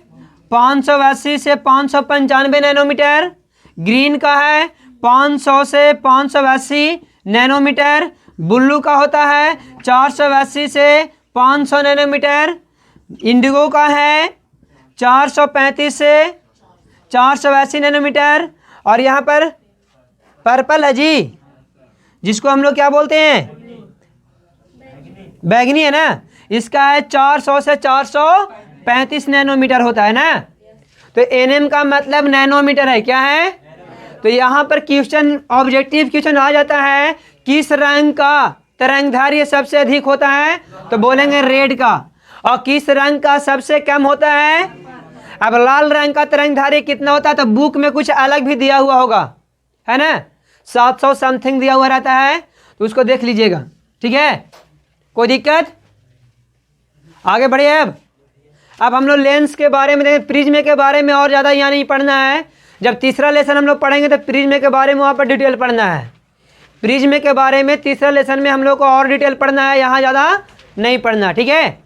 580 से 595 नैनोमीटर, ग्रीन का है 500 से 580 नैनोमीटर, ब्लू का होता है 480 से 500 नैनोमीटर, इंडिगो का है 435 से 480 नैनोमीटर, और यहाँ पर पर्पल है जी, जिसको हम लोग क्या बोलते हैं, बैगनी है ना, इसका है 400 से 435 नैनोमीटर होता है ना। तो एनएम का मतलब नैनोमीटर है। क्या है, तो यहाँ पर क्वेश्चन, ऑब्जेक्टिव क्वेश्चन आ जाता है, किस रंग का तरंगधार्य सबसे अधिक होता है? तो बोलेंगे रेड का। और किस रंग का सबसे कम होता है? अब लाल रंग का तरंगधार्य कितना होता है? तो बुक में कुछ अलग भी दिया हुआ होगा, है ना, 700 समथिंग दिया हुआ रहता है, तो उसको देख लीजिएगा। ठीक है, कोई दिक्कत? आगे बढ़िए। अब हम लोग लेंस के बारे में देखें, प्रिज्म के बारे में और ज़्यादा यहाँ नहीं पढ़ना है। जब तीसरा लेसन हम लोग पढ़ेंगे तो प्रिज्म के बारे में वहाँ पर डिटेल पढ़ना है। प्रिज्म के बारे में तीसरा लेसन में हम लोग को और डिटेल पढ़ना है, यहाँ ज़्यादा नहीं पढ़ना। ठीक है।